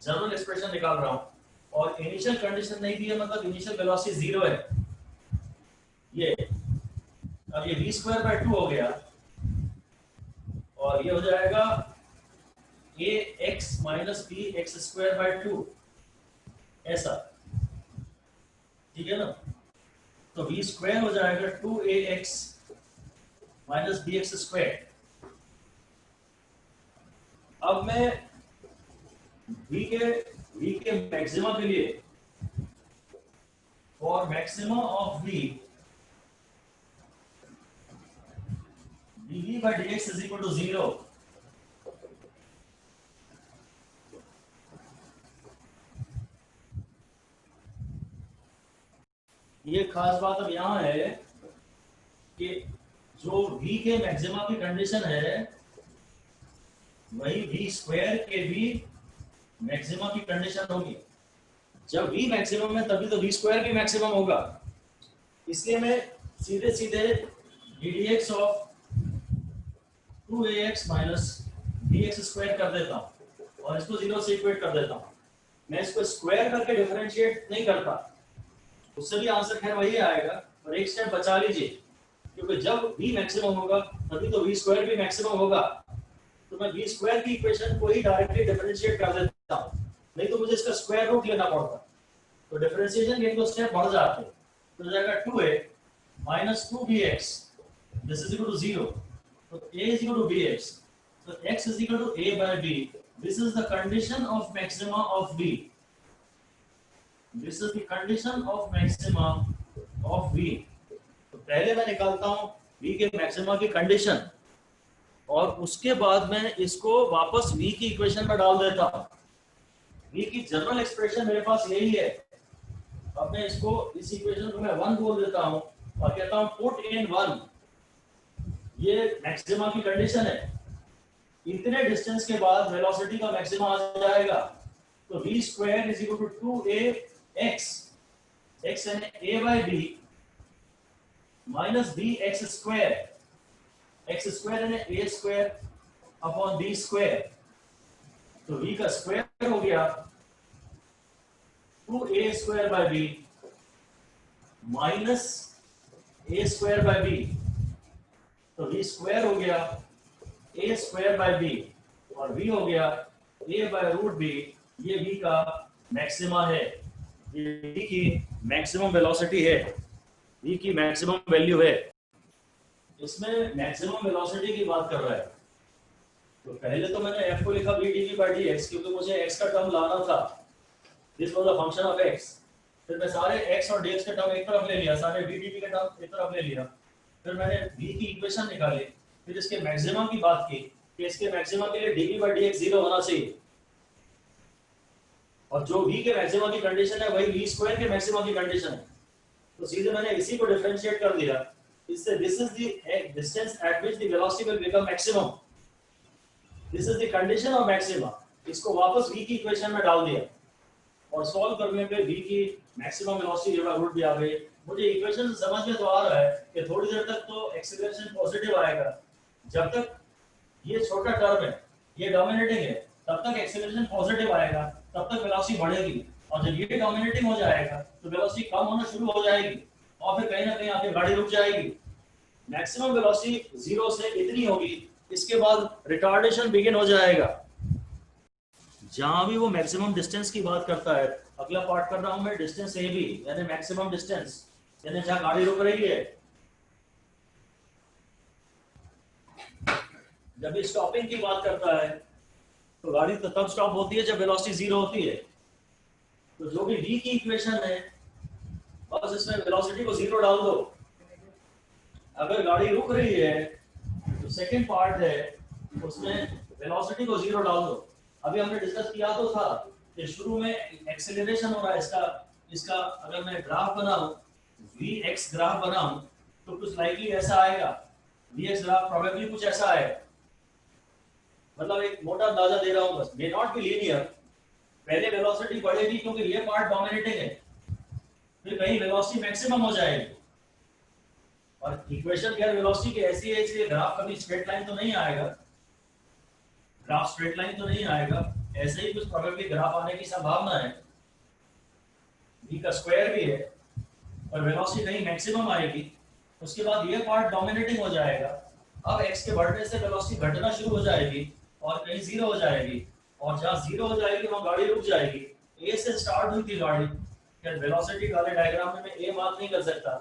[SPEAKER 1] जनरल एक्सप्रेशन निकाल रहा हूं और इनिशियल कंडीशन नहीं दी है, मतलब इनिशियल वेलोसिटी 0 है ये। अब ये v²/2 हो गया और ये हो जाएगा ax - bx²/2 ऐसा, ठीक है ना। तो v² हो जाएगा 2ax - bx²। अब मैं v के मैक्सिमा के लिए for maxima of v dv by dx is equal to 0। ये खास बात अब यहाँ है कि जो v के मैक्सिमा की कंडीशन है वही v² के भी मैक्सिमा की कंडीशन होगी। जब v मैक्सिमम है तभी तो v² भी मैक्सिमम होगा, इसलिए मैं सीधे सीधे ddx ऑफ 2ax - bx² कर देता हूं और इसको 0 से इक्वेट कर देता हूं। मैं इसको स्क्वायर करके डिफरेंशिएट नहीं करता, उससे भी आंसर खैर वही आएगा, और एक स्टेप बचा लीजिए, क्योंकि जब v मैक्सिमम होगा तभी तो v² भी मैक्सिमम होगा। तो मैं v² की इक्वेशन को ही डायरेक्टली डिफरेंशिएट कर देता हूं, नहीं तो मुझे इसका स्क्वायर रूट लेना पड़ता। तो डिफरेंशिएशन के दो स्टेप बढ़ जाते हैं, तो हो जाएगा 2a - 2bx this is equal to 0। तो a is equal to bx, so x is equal to a by b। this is the condition of maxima of v, this is the condition of maxima of v। तो पहले मैं निकालता हूं v के maxima की condition और उसके बाद मैं इसको वापस v की इक्वेशन में डाल देता हूं। v की जनरल एक्सप्रेशन मेरे पास यही है। अब मैं इसको इस इक्वेशन को मैं 1 बोल देता हूं और कहता हूं पुट इन 1, ये मैक्सिमा की कंडीशन है। इतने डिस्टेंस के बाद वेलोसिटी का मैक्सिमा आ जाएगा, तो v² is equal to 2ax, x यानी a by b minus bx², x² यानी a² upon b²। तो v का स्क्वायर हो गया 2a² by b minus a² by b। तो v² हो गया a² by b और v हो गया a/√b। ये v का मैक्सिमा है, ये v की मैक्सिमम वेलोसिटी है, v की मैक्सिमम वैल्यू है। इसमें मैक्सिमम वेलोसिटी की बात कर रहा है। तो पहले तो मैंने f को लिखा v dv by dx, क्योंकि मुझे x का टर्म लाना था, this was a function of x। फिर मैं सारे x और dx के टर्म एक तरफ ले लिया, सारे v dv के टर्म एक तरफ ले लिया। फिर मैंने v की इक्वेशन निकाली, फिर इसके मैक्सिमम की बात की कि इसके मैक्सिमम के लिए dv by dx 0 होना चाहिए, और जो v के मैक्सिमम की कंडीशन है वही v² के मैक्सिमम की कंडीशन है। तो सीधे मैंने इसी को डिफरेंशिएट कर दिया, इससे this is the distance at which the velocity will become maximum, this is the condition of maxima. इसको वापस v की इक्वेशन में डाल दिया और सॉल्व करने पे v की मैक्सिमम वेलोसिटी रूट भी आ गई। मुझे इक्वेशन समझ में तो आ रहा है कि थोड़ी देर तक तो एक्सीलरेशन पॉजिटिव आएगा, जब तक ये छोटा टर्म है, ये डोमिनेटिंग है, तब तक एक्सीलरेशन पॉजिटिव आएगा, तब तक वेलोसिटी बढ़ेगी, और जब ये डोमिनेटिंग हो जाएगा तो वेलोसिटी कम होना शुरू हो जाएगी और फिर कहीं ना कहीं आके गाड़ी रुक जाएगी। मैक्सिमम वेलोसिटी 0 से इतनी होगी, इसके बाद रिटार्डेशन बिगिन हो जाएगा। जहां भी वो मैक्सिमम डिस्टेंस की बात करता है अगला पार्ट कर रहा हूं मैं डिस्टेंस ए बी, यानी मैक्सिमम डिस्टेंस, यानी जहां गाड़ी रुक रही है। जब भी स्टॉपिंग की बात करता है तो गाड़ी तो तब स्टॉप होती है जब वेलोसिटी जीरो होती है। तो जो भी v की इक्वेशन है बस इसमें वेलोसिटी को जीरो डाल दो। अगर गाड़ी रुक रही है तो सेकंड पार्ट है उसमें वेलोसिटी को जीरो डाल दो। अभी हमने डिस्कस किया तो था कि शुरू में एक्सेलरेशन हो रहा है इसका इसका अगर मैं ग्राफ बनाऊं, vx ग्राफ बनाऊं तो कुछ लाइकली ऐसा आएगा। vx ग्राफ प्रोबेबली कुछ ऐसा है, मतलब एक मोटा अंदाजा दे रहा हूं बस, मे नॉट बी लीनियर। पहले वेलोसिटी बढ़ेगी क्योंकि ये पार्ट डोमिनेटिंग है, फिर कहीं वेलोसिटी मैक्सिमम हो जाएगी। और इक्वेशन क्या वेलोसिटी की ऐसी है इसलिए ग्राफ कभी स्ट्रेट लाइन तो नहीं आएगा, ग्राफ स्ट्रेट लाइन तो नहीं आएगा, ऐसे ही कुछ प्रोबेबली ग्राफ आने की संभावना है। v का स्क्वायर भी है और वेलोसिटी कहीं मैक्सिमम आएगी, उसके बाद ये पार्ट डोमिनेटिंग हो जाएगा। अब x के बढ़ने से वेलोसिटी घटना शुरू हो जाएगी और कहीं जीरो हो जाएगी, और जहां जीरो हो जाएगी वहां गाड़ी रुक जाएगी। a से स्टार्ट हुई थी गाड़ी, क्या वेलोसिटी वाले डायग्राम में मैं a बात नहीं कर सकता,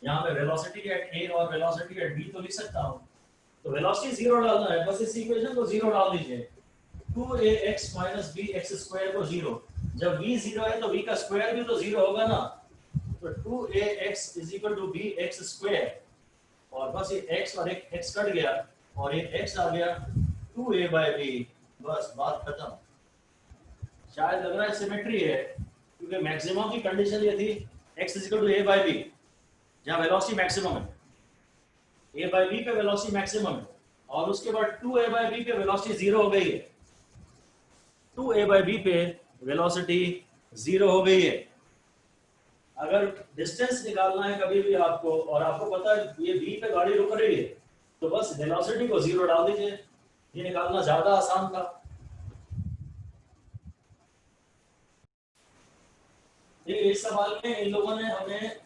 [SPEAKER 1] यहाँ पे वेलोसिटी एट a और वेलोसिटी एट b तो लिख सकता हूँ। तो वेलोसिटी जीरो डालना है, बस इस इक्वेशन को जीरो डाल दीजिए। 2ax minus bx स्क्वायर को जीरो, जब v जीरो है तो v का स्क्वायर भी तो जीरो होगा ना, तो 2ax is equal to bx square, और बस ये x और एक x कट गया और ये x आ गया 2a by b, बस बात खत्म। शायद लग रहा है सिमेट्री है क्योंकि मैक्सिमम की कंडीशन ये थी x is equal to a by b, जहाँ वेलोसिटी मैक्सिमम है, a by b पे वेलोसिटी मैक्सिमम है, और उसके बाद 2a by b पे वेलोसिटी जीरो हो गई है। 2a by b पे वेलोसिटी जीरो हो गई है। अगर डिस्टेंस निकालना है कभी भी आपको और आपको पता है ये b पे गाड़ी रुक रही है तो बस वेलोसिटी को जीरो डाल दीजिए, ये निकालना ज्यादा आसान था। इस सवाल में इन लोगों ने हमें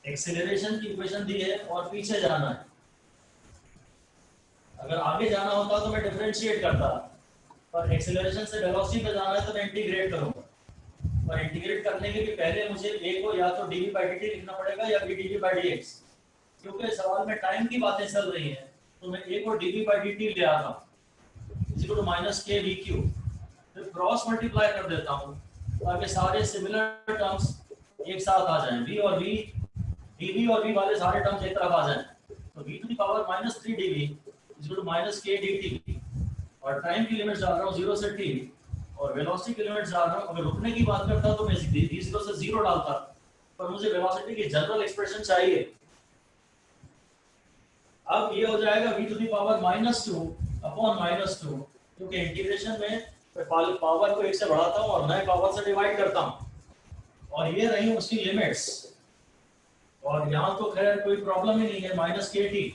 [SPEAKER 1] एक्सेलरेशन की इक्वेशन दी है और पीछे जाना है। अगर आगे जाना होता तो मैं डिफरेंशिएट करता, पर एक्सेलरेशन से वेलोसिटी पे जाना है तो मैं इंटीग्रेट करूंगा, और इंटीग्रेट करने के लिए पहले मुझे a को या तो dv by dt लिखना पड़ेगा या b dv by dx, क्योंकि सवाल में टाइम की बातें चल रही हैं तो मैं a को dv by dt ले आता हूं equal to minus k v q, फिर क्रॉस मल्टीप्लाई कर देता हूं ताकि सारे सिमिलर टर्म्स एक साथ आ जाएं, v और v dv और v वाले सारे टर्म्स एक तरफ आ जाएं, तो v to the power minus 3 dv equal to minus k dt, और टाइम की लिमिट डाल रहा हूं 0 से t और वेलोसिटी की लिमिट डाल रहा हूं। अगर रुकने की बात करता तो मैं v0 से 0 डालता, पर मुझे वेलोसिटी की जनरल एक्सप्रेशन चाहिए। अब ये हो जाएगा v to the power -2 upon -2, क्योंकि इंटीग्रेशन में मैं पावर को 1 से बढ़ाता हूं और नए पावर से डिवाइड करता हूं, और ये रही उसकी लिमिट्स। और यहाँ तो खैर कोई प्रॉब्लम ही नहीं है, -kt,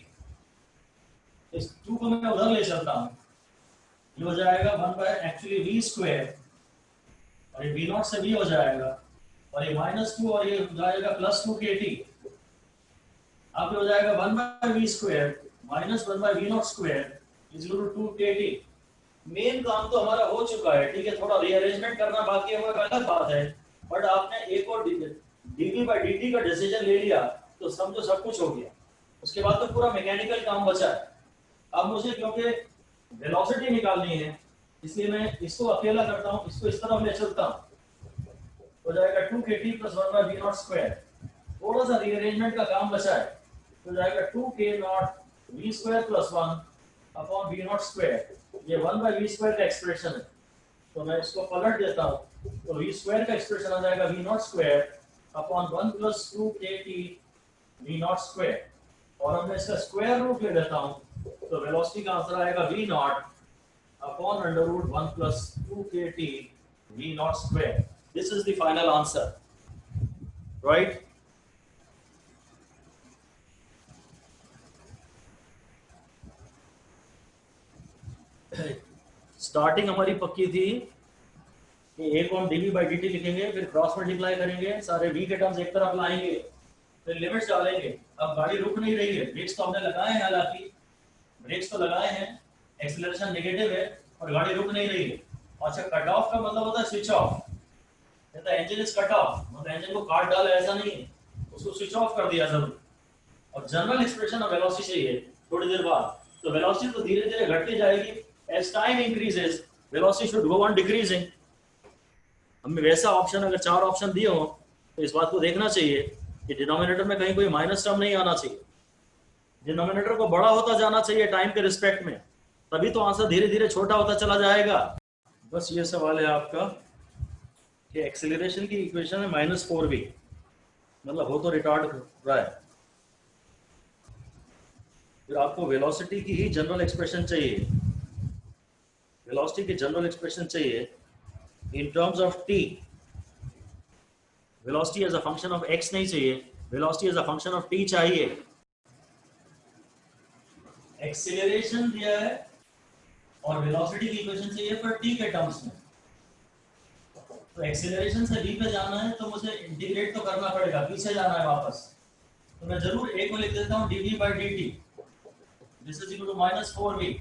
[SPEAKER 1] इस 2 को मैं उधर ले चलता हूँ, ये हो जाएगा 1 बाय एक्चुअली v स्क्वायर, और ये v0 से v हो जाएगा, और ये -2 और ये हो जाएगा +2 kt। अब ये हो जाएगा 1 by v square minus 1 by v0 square is equal to 2 kt। Main काम तो हमारा हो चुका है, ठीक है, थोड़ा रीअरेंजमेंट करना बाकी है वो अलग बात है, बट आपने a को dv by dt का डिसीजन ले लिया तो समझो सब कुछ हो गया। उसके बाद तो पूरा मैकेनिकल काम बचा है। अब मुझे क्योंकि वेलोसिटी निकालनी है इसलिए मैं इसको अकेला करता हूं, इसको इस तरफ ले चलता हूं, हो जाएगा 2 kt plus 1 by v0 square. थोड़ा सा रीअरेंजमेंट का काम बचा है, हो जाएगा 2 k0 v square plus 1 upon v0 square. ये 1 by v स्क्वायर का एक्सप्रेशन है, तो मैं इसको पलट देता हूं, तो v स्क्वायर का एक्सप्रेशन आ जाएगा v0 square upon 1 plus 2 kt v0 square, और अब मैं इसका स्क्वायर रूट ले लेता हूं तो वेलोसिटी का आंसर आएगा v0 upon √1 plus 2 kt v0 square. This is the final answer, right? Starting हमारी पक्की थी कि a को हम dv by dt लिखेंगे, फिर क्रॉस मल्टीप्लाई करेंगे, सारे v के टर्म्स एक तरफ लाएंगे, फिर लिमिट्स डालेंगे। अब गाड़ी रुक नहीं रही है, ब्रेक्स तो हमने लगाए हैं, हालांकि ब्रेक्स तो लगाए हैं, एक्सीलरेशन नेगेटिव है और गाड़ी रुक नहीं रही है। अच्छा, कट ऑफ का मतलब होता है स्विच ऑफ, कहता है इंजन इज कट ऑफ, मतलब इंजन को काट डाला ऐसा नहीं है, उसको स्विच ऑफ कर दिया जरूर। और जनरल एक्सप्रेशन ऑफ वेलोसिटी चाहिए थोड़ी देर बाद, तो वेलोसिटी तो धीरे धीरे घटती जाएगी। As time increases velocity should go on decreasing. हमें वैसा ऑप्शन अगर 4 ऑप्शन दिए हो तो इस बात को देखना चाहिए कि डिनोमिनेटर में कहीं कोई माइनस टर्म नहीं आना चाहिए, डिनोमिनेटर को बड़ा होता जाना चाहिए टाइम के रिस्पेक्ट में, तभी तो आंसर धीरे धीरे छोटा होता चला जाएगा। बस ये सवाल है आपका कि एक्सेलरेशन की इक्वेशन है -4v, मतलब हो तो रिटार्ड रहा है। फिर आपको वेलोसिटी की ही जनरल एक्सप्रेशन चाहिए, वेलोसिटी की जनरल एक्सप्रेशन चाहिए in terms of t। Velocity as a function of x नहीं चाहिए, velocity as a function of t चाहिए। एक्सीलरेशन दिया है और वेलोसिटी की इक्वेशन चाहिए पर t के टर्म्स में। तो एक्सीलरेशन से v पे जाना है तो मुझे इंटीग्रेट तो करना पड़ेगा, पीछे जाना है वापस, तो मैं जरूर a को लिख देता हूं dv/dt, this is equal to -4v।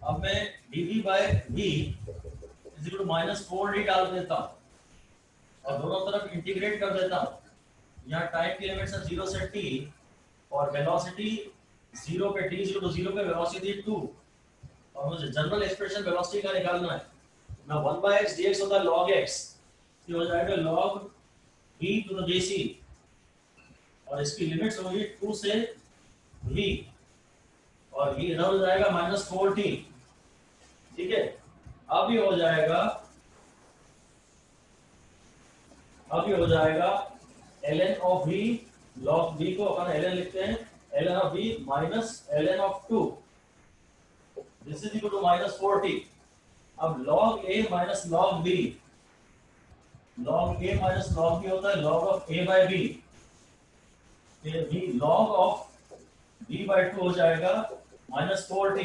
[SPEAKER 1] अब मैं dv/v is equal to -4d डाल देता हूं और दोनों तरफ इंटीग्रेट कर देता हूं। यहाँ टाइम की लिमिट्स है 0 से t और वेलोसिटी 0 पे t 0 पे वेलोसिटी 2, और मुझे जनरल एक्सप्रेशन वेलोसिटी का निकालना है ना। 1/x dx होता है log x, ये हो जाएगा log v to the bc, और इसकी लिमिट्स होगी 2 से v, और ये इधर हो जाएगा -4t। ठीक है, अब ये हो जाएगा ln of v log v को अपन ln लिखते हैं, ln of v minus ln of 2, this is equal to -4t। अब log a minus log b, log a minus log b होता है log of a by b, ये v log of b by 2 हो जाएगा -4t।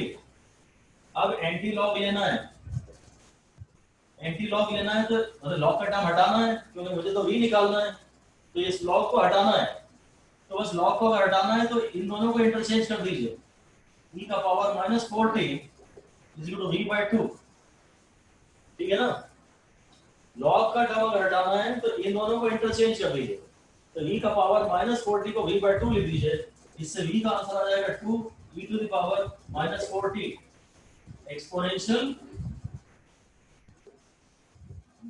[SPEAKER 1] अब anti log लेना है, anti log लेना है तो मतलब लॉग का टर्म हटाना है, क्योंकि मुझे तो v निकालना है, तो इस लॉग को हटाना है। तो बस लॉग को हटाना है तो इन दोनों को इंटरचेंज कर दीजिए, e का power -4t is equal to v/2। ठीक है ना, लॉग का टर्म अगर हटाना है तो इन दोनों को इंटरचेंज कर दीजिए, तो e का पावर -4t को v/2 लिख दीजिए, इससे v का आंसर आ जाएगा 2 e to the power -4t exponential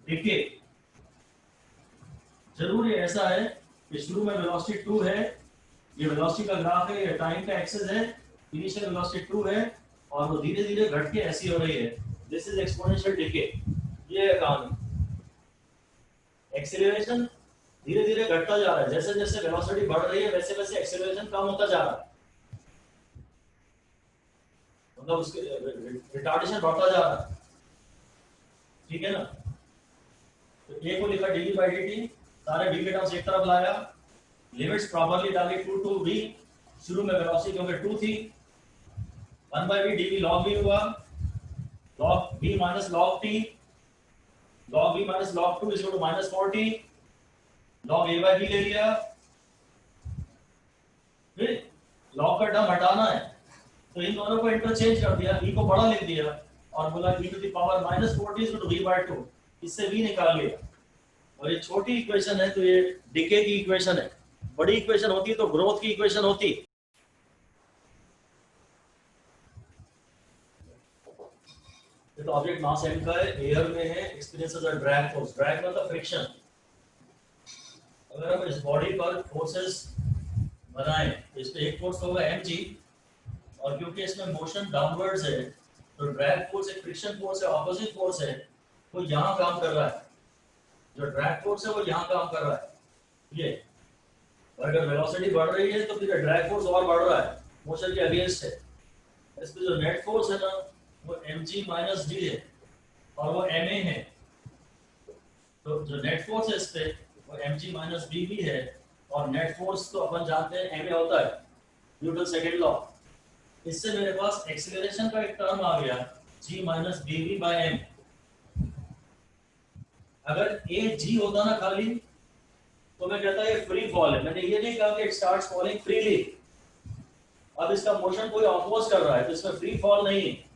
[SPEAKER 1] decay. जरूर ये ऐसा है कि शुरू में वेलोसिटी 2 है, ये वेलोसिटी का ग्राफ है, ये टाइम का एक्सेस है, इनिशियल वेलोसिटी 2 है और वो धीरे धीरे घट के ऐसी हो रही है, दिस इज एक्सपोनेंशियल डिके। ये है कहानी, एक्सेलरेशन धीरे धीरे घटता जा रहा है, जैसे जैसे वेलोसिटी बढ़ रही है वैसे वैसे एक्सेलरेशन कम होता जा रहा है, मतलब उसके रिटार्डेशन बढ़ता जा रहा है। ठीक है ना, तो a को लिखा dv/dt, सारे v के टर्म्स एक तरफ लाया, लिमिट्स प्रॉपर्ली डाली 2 to v, शुरू में वेलोसिटी क्योंकि 2 थी, 1/v dv log v हुआ, log v minus log t, log v minus log 2 is equal to -4t, log a/v ले लिया, फिर log का टर्म हटाना है तो इन दोनों को इंटरचेंज कर दिया, v को बड़ा लिख दिया और बोला e to the power -4t is equal to v/2, इससे v निकाल लिया। और ये छोटी इक्वेशन है तो ये डिके की इक्वेशन है, बड़ी इक्वेशन होती तो ग्रोथ की इक्वेशन होती। ये तो ऑब्जेक्ट मास m का है, एयर में है, experiences a drag force, drag मतलब फ्रिक्शन। अगर हम इस बॉडी पर फोर्सेस बनाएं तो इस पे एक फोर्स होगा mg, और क्योंकि इसमें मोशन डाउनवर्ड्स है तो ड्रैग फोर्स एक फ्रिक्शन फोर्स है, ऑपोजिट फोर्स है, वो यहाँ काम कर रहा है, जो ड्रैग फोर्स है वो यहाँ काम कर रहा है। ये अगर वेलोसिटी बढ़ रही है तो फिर ड्रैग फोर्स और बढ़ रहा है, मोशन के अगेंस्ट है। इस पे जो नेट फोर्स है ना वो mg माइनस d है और वो ma है, तो जो नेट फोर्स है इस पे वो mg माइनस d भी है, और नेट फोर्स तो अपन जानते हैं ma होता है, न्यूटन सेकंड लॉ। इससे मेरे पास एक्सीलरेशन का एक टर्म आ गया g minus bv by m। अगर a g होता ना खाली तो मैं कहता ये फ्री फॉल है, मैंने ये नहीं कहा कि इट स्टार्ट्स फॉलिंग फ्रीली। अब इसका मोशन कोई ऑपोज कर रहा है तो इसमें फ्री फॉल नहीं है।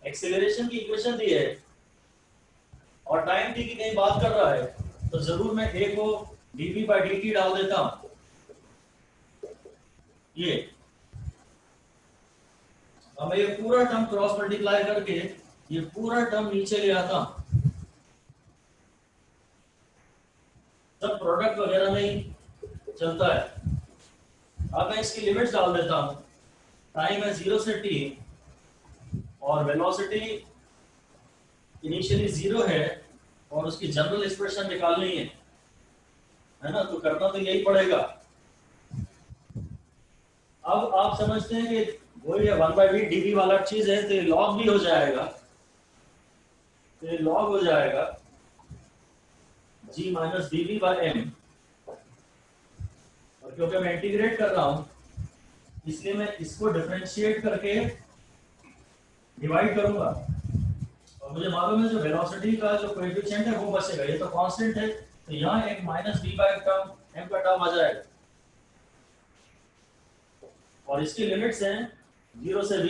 [SPEAKER 1] एक्सीलरेशन की इक्वेशन दी है और टाइम टी की कहीं बात कर रहा है तो जरूर मैं a को dv by dt डाल देता हूं। ये अब मैं ये पूरा टर्म क्रॉस मल्टीप्लाई करके ये पूरा टर्म नीचे ले आता हूं, सब प्रोडक्ट वगैरह में ही चलता है। अब मैं इसकी लिमिट्स डाल देता हूं। टाइम है 0 से t और वेलोसिटी इनिशियली 0 है और उसकी जनरल एक्सप्रेशन निकालनी है ना, तो करना तो यही पड़ेगा। अब आप समझते हैं कि वही है 1/v dv वाला चीज है, तो लॉग भी हो जाएगा, तो लॉग हो जाएगा g minus dv by m। और क्योंकि मैं इंटीग्रेट कर रहा हूं इसलिए मैं इसको डिफरेंशिएट करके डिवाइड करूंगा और मुझे मालूम है जो वेलोसिटी का जो कोएफिशिएंट है वो बचेगा, ये तो कांस्टेंट है, तो यहाँ एक minus v by term m का टर्म आ जाएगा और इसकी लिमिट्स हैं 0 से v।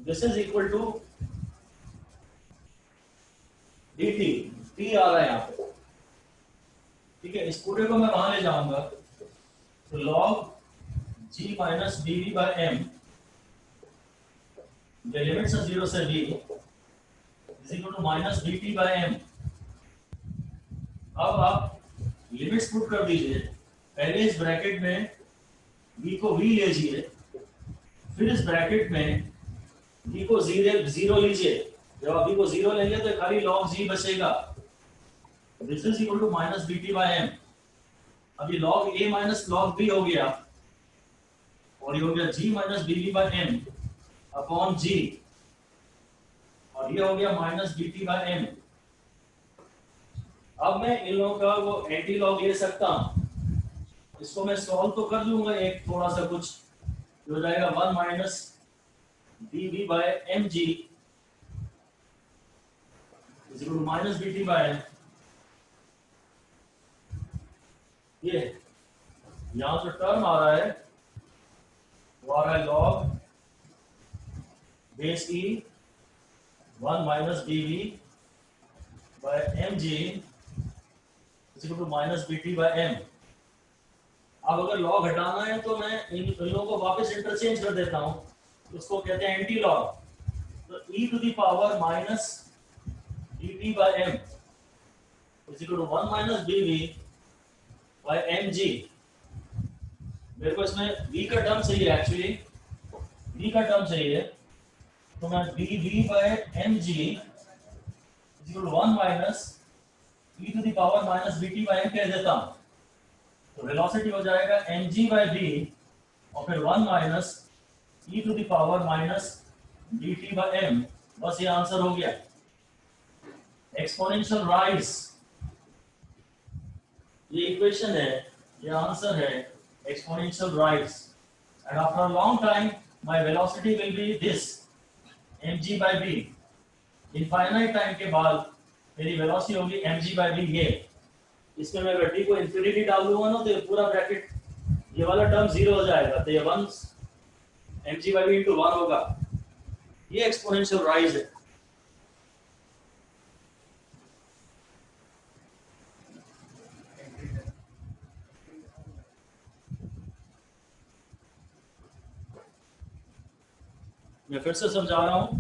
[SPEAKER 1] This is equal to dt, t आ रहा है यहाँ पे, ठीक है। इस पूरे को मैं वहां ले जाऊंगा तो log g minus dv by m, the limits of 0 से v is equal to minus dt by m। अब आप लिमिट्स पुट कर दीजिए, पहले इस ब्रैकेट में v को v लीजिए, फिर इस ब्रैकेट में v को 0 लीजिए। जब आप v को 0 लेंगे तो खाली log g बचेगा, this is equal to minus dt by m। अब ये log a minus log b हो गया और ये हो गया g minus dv by m upon g, और ये हो गया माइनस dt बाय m। अब मैं इन लोगों का वो एंटी लॉग ले सकता हूं, इसको मैं सॉल्व तो कर लूंगा, एक थोड़ा सा कुछ हो जाएगा 1 minus dv by mg is equal to minus dt by m। ये यहां जो टर्म आ रहा है वो आ रहा है log base e 1 minus dv by mg is equal to minus dt by m। अब अगर लॉग हटाना है तो मैं इन लोगों को वापस इंटरचेंज कर देता हूं, उसको कहते हैं एंटी लॉग। तो e to the power minus dt by m is equal to 1 minus dv by mg। मेरे को इसमें v का टर्म चाहिए, एक्चुअली v का टर्म चाहिए, तो मैं dv by mg is equal to 1 minus e to the power minus dt by m कह देता हूं। तो वेलोसिटी हो जाएगा mg बाय v और फिर 1 minus e to the power minus dt by m। बस ये आंसर हो गया। एक्सपोनेंशियल राइज, ये इक्वेशन है, ये आंसर है exponential rise. And after a long time my velocity will be this mg by v। Infinite time के बाद मेरी वेलोसिटी होगी mg बाय v। ये इसमें मैं अगर t को इंफिनिटी डाल दूंगा ना तो ये पूरा ब्रैकेट ये वाला टर्म 0 हो जाएगा, तो ये 1 mg बाय v into 1 होगा। ये एक्सपोनेंशियल राइज है। मैं फिर से समझा रहा हूं,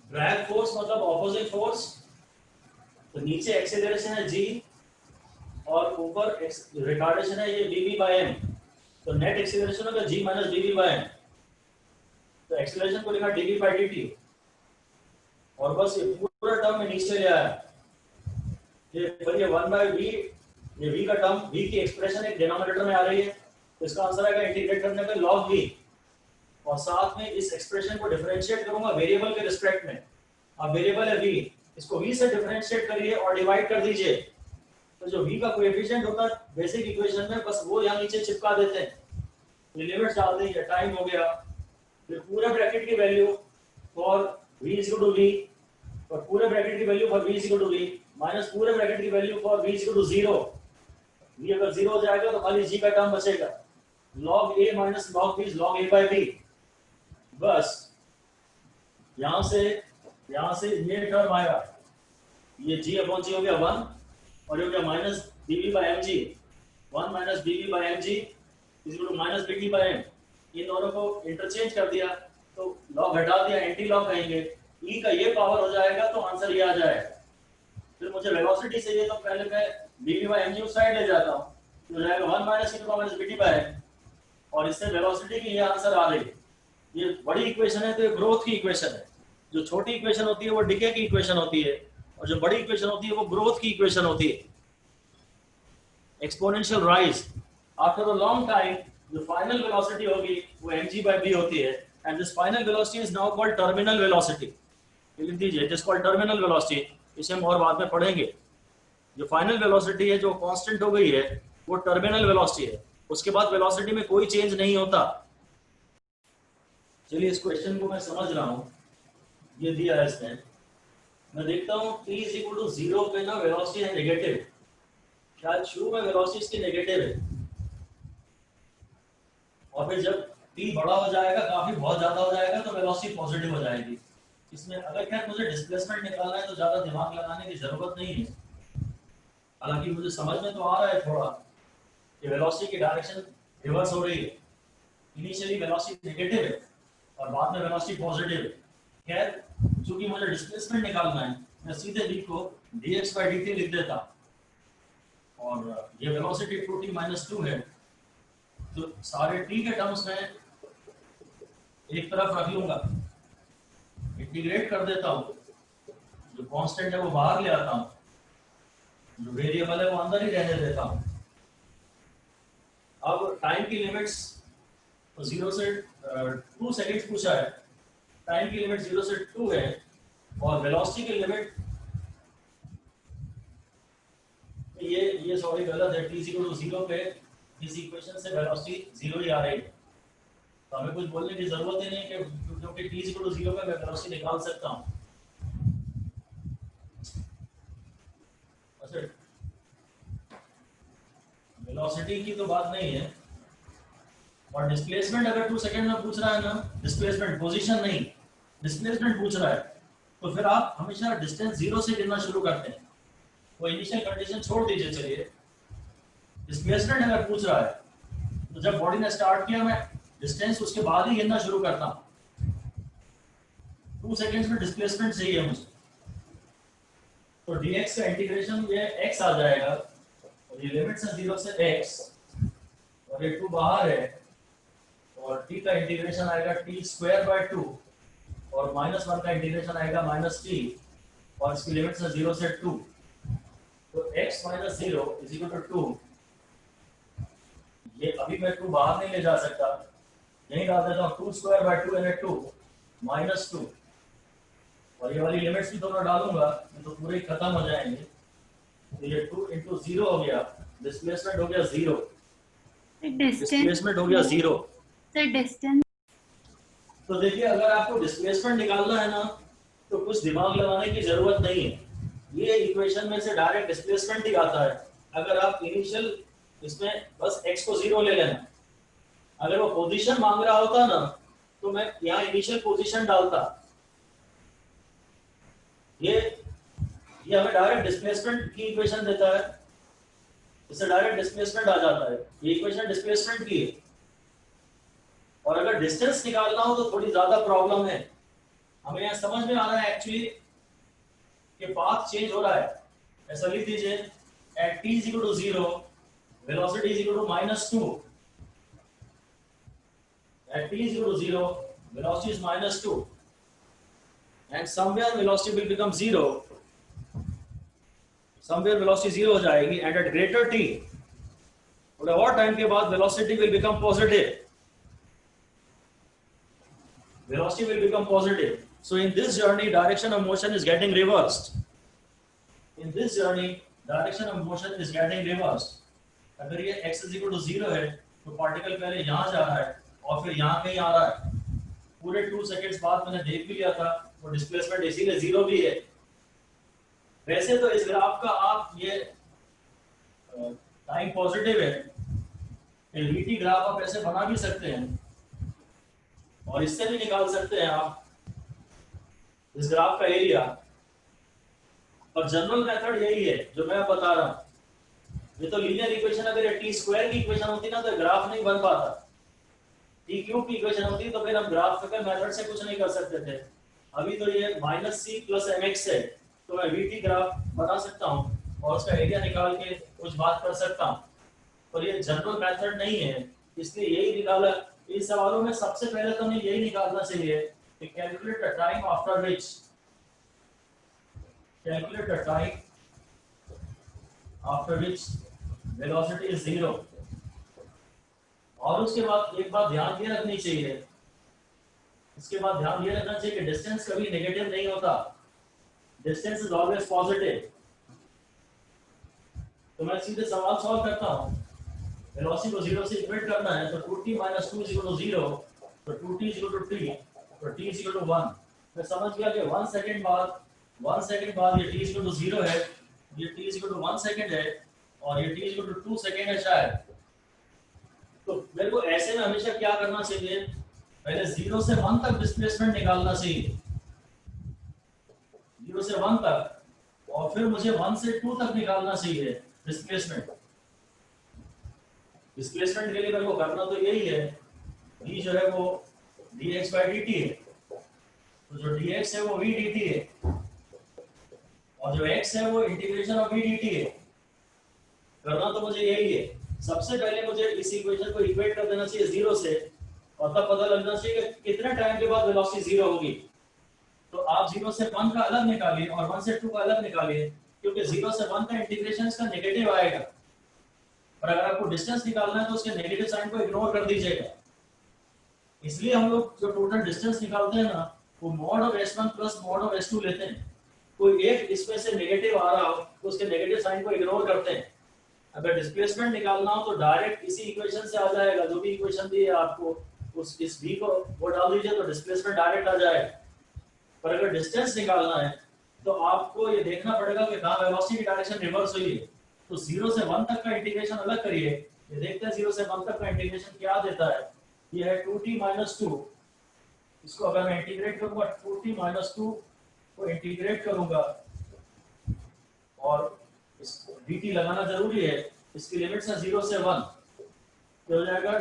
[SPEAKER 1] ड्रैग फोर्स मतलब ऑपोजिट फोर्स, तो नीचे एक्सेलरेशन है g और ऊपर रिटार्डेशन है ये dv बाय m। तो नेट एक्सेलरेशन होगा g minus dv by m। तो एक्सेलरेशन को लिखा dv बाय dt और बस ये पूरा टर्म नीचे ले आया। ये फिर ये 1 बाय v, ये v का टर्म, v की एक्सप्रेशन एक डिनोमिनेटर में आ रही है, तो इसका आंसर आएगा इंटीग्रेट करने पे log v और साथ में इस एक्सप्रेशन को डिफरेंशिएट करूंगा वेरिएबल के रिस्पेक्ट में। अब वेरिएबल है v, इसको v से डिफरेंशिएट करिए और डिवाइड कर दीजिए, तो जो v का कोएफिशिएंट होता है बेसिक इक्वेशन में बस वो यहाँ नीचे चिपका देते हैं। ये लिमिट्स डाल देंगे, टाइम हो गया, फिर पूरे ब्रैकेट की value for v is equal to v और पूरे ब्रैकेट की value for v is equal to v minus पूरे ब्रैकेट की value for v is equal to 0। v अगर 0 हो जाएगा तो खाली g का टर्म बचेगा। log a minus log b is log a by b। बस यहाँ से ये टर्म आएगा, ये g अपॉन जी हो गया 1 और ये हो गया minus dv by mg, 1 minus dv by mg is equal to minus dt by m। इन दोनों को इंटरचेंज कर दिया तो लॉग हटा दिया, एंटी लॉग कहेंगे, e का ये पावर हो जाएगा तो आंसर ये आ जाएगा। फिर मुझे वेलोसिटी चाहिए तो पहले मैं dv बाई mg उस साइड ले जाता हूँ, तो हो जाएगा 1 minus e minus dt by m, और इससे वेलोसिटी की ये आंसर आ रही है। ये बड़ी इक्वेशन है तो ये ग्रोथ की इक्वेशन है। जो छोटी इक्वेशन होती है वो डिके की इक्वेशन होती है, और जो बड़ी इक्वेशन होती है वो ग्रोथ की इक्वेशन होती है। Exponential rise after a long time जो फाइनल वेलोसिटी होगी वो mg by b होती है, and this final velocity is now called terminal velocity. लिख दीजिए, it is called terminal velocity, इसे हम और बाद में पढ़ेंगे। जो फाइनल वेलोसिटी है जो कांस्टेंट हो गई है वो टर्मिनल वेलोसिटी है, उसके बाद वेलोसिटी में कोई चेंज नहीं होता। चलिए इस क्वेश्चन को मैं समझ रहा हूँ, ये दिया है इसमें, मैं देखता हूँ t इज इक्वल टू 0 पे ना वेलोसिटी है नेगेटिव, शायद शुरू में वेलोसिटी इसकी नेगेटिव है, और फिर जब t बड़ा हो जाएगा, काफी बहुत ज्यादा हो जाएगा, तो वेलोसिटी पॉजिटिव हो जाएगी। इसमें अगर खैर मुझे डिस्प्लेसमेंट निकालना है तो ज्यादा दिमाग लगाने की जरूरत नहीं है, हालांकि मुझे समझ में तो आ रहा है थोड़ा कि वेलोसिटी की डायरेक्शन रिवर्स हो रही है। इनिशियली वेलोसिटी नेगेटिव है और बाद में वेलोसिटी पॉजिटिव है। खैर चूंकि मुझे डिस्प्लेसमेंट निकालना है, मैं सीधे v को dx by dt लिख देता, और ये वेलोसिटी 2t minus 2 है, तो सारे t के टर्म्स में एक तरफ रख लूंगा, इंटीग्रेट कर देता हूँ, जो कांस्टेंट है वो बाहर ले आता हूँ, जो वेरिएबल है वो अंदर ही रहने देता हूँ। अब टाइम की लिमिट्स 0 से 2 सेकंड्स पूछा है, टाइम की लिमिट 0 से 2 है, और वेलोसिटी की लिमिट ये सॉरी गलत है, t इज इक्वल टू 0 पे इस इक्वेशन से वेलोसिटी 0 ही आ रही है, तो हमें कुछ बोलने की जरूरत ही नहीं है क्योंकि t इज इक्वल टू 0 पे मैं वेलोसिटी निकाल सकता हूँ। अच्छा, वेलोसिटी की तो बात नहीं है, और डिस्प्लेसमेंट अगर 2 सेकंड में पूछ रहा है ना, डिस्प्लेसमेंट पोजीशन नहीं, डिस्प्लेसमेंट पूछ रहा है, तो फिर आप हमेशा डिस्टेंस 0 से गिनना शुरू करते हैं। वो इनिशियल कंडीशन छोड़ दीजिए, चलिए डिस्प्लेसमेंट अगर पूछ रहा है तो जब बॉडी ने स्टार्ट किया मैं डिस्टेंस उसके बाद ही गिनना शुरू करता हूँ। 2 सेकंड्स में डिस्प्लेसमेंट चाहिए मुझे, तो dx का इंटीग्रेशन ये x आ जाएगा, और ये लिमिट्स है 0 से x, और ये 2 बाहर है, और t का इंटीग्रेशन आएगा t स्क्वायर बाय 2, और -1 का इंटीग्रेशन आएगा -t, और इसकी लिमिट्स है 0 से 2, तो x minus 0 is equal to 2। ये अभी मैं 2 बाहर नहीं ले जा सकता, यहीं डाल देता हूँ 2 स्क्वायर बाय 2 यानी 2 माइनस 2, और ये वाली लिमिट्स भी दोनों डालूंगा तो पूरे खत्म हो जाएंगे, तो ये 2 into 0 हो गया, डिस्प्लेसमेंट हो गया 0, डिस्प्लेसमेंट हो गया 0।
[SPEAKER 3] डिस्टेंस
[SPEAKER 1] तो देखिए अगर आपको डिस्प्लेसमेंट निकालना है ना तो कुछ दिमाग लगाने की जरूरत नहीं है, ये इक्वेशन में से डायरेक्ट डिस्प्लेसमेंट ही आता है। अगर आप इनिशियल इसमें बस x को 0 ले लेना, अगर वो पोजीशन मांग रहा होता ना तो मैं यहाँ इनिशियल पोजीशन डालता, ये हमें डायरेक्ट डिस्प्लेसमेंट की इक्वेशन देता है, इससे डायरेक्ट डिस्प्लेसमेंट आ जाता है, ये इक्वेशन डिस्प्लेसमेंट की है। और अगर डिस्टेंस निकालना हो तो थोड़ी ज्यादा प्रॉब्लम है, हमें यहाँ समझ में आ रहा है एक्चुअली कि पाथ चेंज हो रहा है। ऐसा लिख दीजिए, eight t is equal to 0 velocity is equal to -2, at t is equal to 0 velocity is -2, and somewhere velocity will become 0, somewhere velocity 0 हो जाएगी, and at greater t थोड़े और टाइम के बाद velocity will become positive, velocity will become positive. So in this journey direction of motion is getting reversed, in this journey direction of motion is getting reversed। अगर ये x is equal to 0 है तो particle पहले यहाँ जा रहा है और फिर यहाँ कहीं आ रहा है, पूरे 2 सेकंड्स बाद मैंने देख भी लिया था, वो डिस्प्लेसमेंट इसीलिए 0 भी है। वैसे तो इस ग्राफ का आप ये टाइम पॉजिटिव है, vt ग्राफ आप ऐसे बना भी सकते हैं, और इससे भी निकाल सकते हैं आप इस ग्राफ का एरिया। और जनरल मेथड यही है जो मैं बता रहा हूं। ये तो लीनियर इक्वेशन, अगर ये टी स्क्वायर की इक्वेशन होती ना तो ग्राफ नहीं बन पाता। टी क्यूब की इक्वेशन होती तो फिर हम ग्राफ के मेथड से कुछ नहीं कर सकते थे। अभी तो ये -c + mx है, तो मैं vt ग्राफ बना सकता हूँ और उसका एरिया निकाल के कुछ बात कर सकता हूँ। और ये जनरल मेथड नहीं है, इसलिए यही निकाला। इन सवालों में सबसे पहले तो हमें यही निकालना चाहिए कि calculate the time after which velocity is 0। और उसके बाद एक बात ध्यान ये रखनी चाहिए, इसके बाद ध्यान ये रखना चाहिए कि डिस्टेंस कभी नेगेटिव नहीं होता, डिस्टेंस इज ऑलवेज पॉजिटिव। तो मैं सीधे सवाल सॉल्व करता हूँ। वेलोसिटी को 0 से इक्वेट करना है, तो 2t - 2 = 0, तो 2t = t, तो t = 1। मैं समझ गया कि 1 सेकंड बाद ये t = 0 है, ये t = 1 सेकंड है और ये t = 2 सेकंड है शायद। तो मेरे को ऐसे में हमेशा क्या करना चाहिए, पहले 0 से 1 तक डिस्प्लेसमेंट निकालना चाहिए, 0 से 1 तक, और फिर मुझे 1 से 2 तक निकालना चाहिए डिस्प्लेसमेंट। डिस्प्लेसमेंट के लिए मेरे को करना तो यही है, v जो है वो dx/dt है, तो जो dx है वो v dt है, और जो x है वो इंटीग्रेशन ऑफ v dt है। करना तो मुझे यही है। सबसे पहले मुझे इस इक्वेशन को इक्वेट कर देना चाहिए 0 से, और तब पता लगना चाहिए कि कितने टाइम के बाद वेलोसिटी 0 होगी। तो आप 0 से 1 का अलग निकालिए और 1 से 2 का अलग निकालिए, क्योंकि 0 से 1 का इंटीग्रेशन इसका नेगेटिव आएगा, और अगर आपको डिस्टेंस निकालना है तो उसके नेगेटिव साइन को इग्नोर कर दीजिएगा। इसलिए हम लोग जो टोटल डिस्टेंस निकालते हैं ना, वो mod of s1 + mod of s2 लेते हैं। कोई एक इसमें से नेगेटिव आ रहा हो तो उसके नेगेटिव साइन को इग्नोर करते हैं। अगर डिस्प्लेसमेंट निकालना हो तो डायरेक्ट इसी इक्वेशन से आ जाएगा, जो भी इक्वेशन दी है आपको उस इस v को वो डाल दीजिए तो डिस्प्लेसमेंट डायरेक्ट आ जाएगा। पर अगर डिस्टेंस निकालना है तो आपको ये देखना पड़ेगा कि कहाँ वेलोसिटी की डायरेक्शन रिवर्स हुई है। तो 0 से 1 तक का इंटीग्रेशन अलग करिए, ये देखते हैं 0 से 1 तक का इंटीग्रेशन क्या देता है। ये है 2t - 2, इसको अगर मैं इंटीग्रेट करूंगा 2t - 2 को इंटीग्रेट करूंगा, और इस dt लगाना जरूरी है, इसकी लिमिट्स है 0 से 1, तो हो जाएगा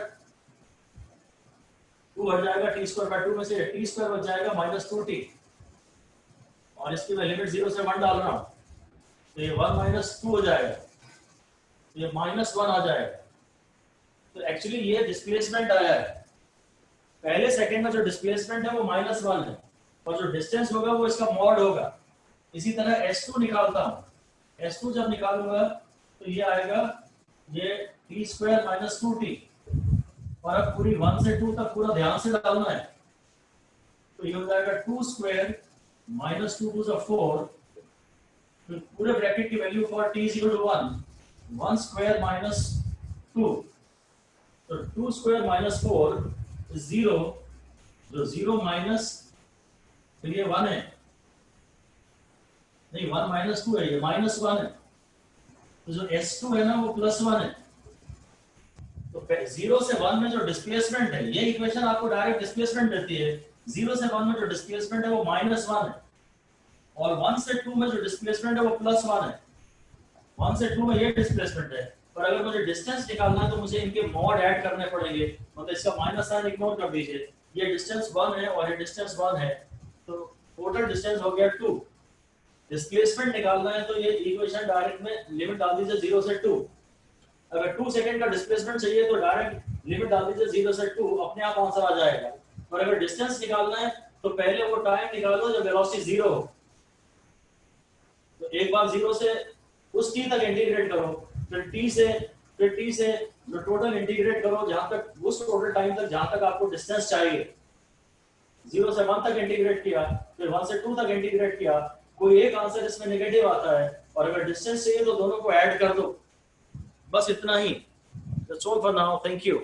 [SPEAKER 1] 2 हट जाएगा t²/2 में से, t² बच जाएगा -2t, और इसकी मैं लिमिट 0 से 1 डाल रहा हूँ, तो ये 1 - 2 हो जाएगा, ये -1 आ जाएगा। तो एक्चुअली ये डिस्प्लेसमेंट आया है, पहले सेकंड में जो डिस्प्लेसमेंट है वो -1 है, और जो डिस्टेंस होगा वो इसका मॉड होगा। इसी तरह s2 निकालता हूँ, s2 जब निकालूंगा तो ये आएगा, ये t² - 2t, और अब पूरी 1 से 2 तक पूरा ध्यान से डालना है, तो ये हो जाएगा 2² - 2 × 4, तो पूरे ब्रैकेट की वैल्यू फॉर t = 1, 1² - 2, तो 2² - 4 is 0, जो 0 माइनस, फिर ये 1 है, नहीं 1 - 2 है, ये -1 है, तो जो s2 है ना वो +1 है। तो 0 से 1 में जो डिस्प्लेसमेंट है, ये इक्वेशन आपको डायरेक्ट डिस्प्लेसमेंट देती है। 0 से 1 में जो डिस्प्लेसमेंट है वो -1 है, और 1 से 2 में जो डिस्प्लेसमेंट है वो +1 है। 1 से 2 में ये डिस्प्लेसमेंट है, पर अगर मुझे डिस्टेंस निकालना है तो मुझे इनके मॉड ऐड करने पड़ेंगे, मतलब इसका माइनस साइन इग्नोर कर दीजिए। ये डिस्टेंस 1 है और ये डिस्टेंस 1 है, तो टोटल डिस्टेंस हो गया 2। डिस्प्लेसमेंट निकालना है तो ये इक्वेशन डायरेक्ट में लिमिट डाल दीजिए 0 से 2। अगर 2 सेकंड का डिस्प्लेसमेंट चाहिए तो डायरेक्ट लिमिट डाल दीजिए 0 से 2, अपने आप आंसर आ जाएगा। और अगर डिस्टेंस निकालना है तो पहले वो टाइम निकालो जब वेलोसिटी 0 हो। तो एक बार 0 से उस t तक इंटीग्रेट करो, फिर t से जो टोटल इंटीग्रेट करो जहां तक, उस टोटल टाइम तक जहां तक आपको डिस्टेंस चाहिए। 0 से 1 तक इंटीग्रेट किया, फिर 1 से 2 तक इंटीग्रेट किया, कोई एक आंसर इसमें नेगेटिव आता है, और अगर डिस्टेंस चाहिए तो दोनों को ऐड कर दो, बस इतना ही। That's all for now. Thank you.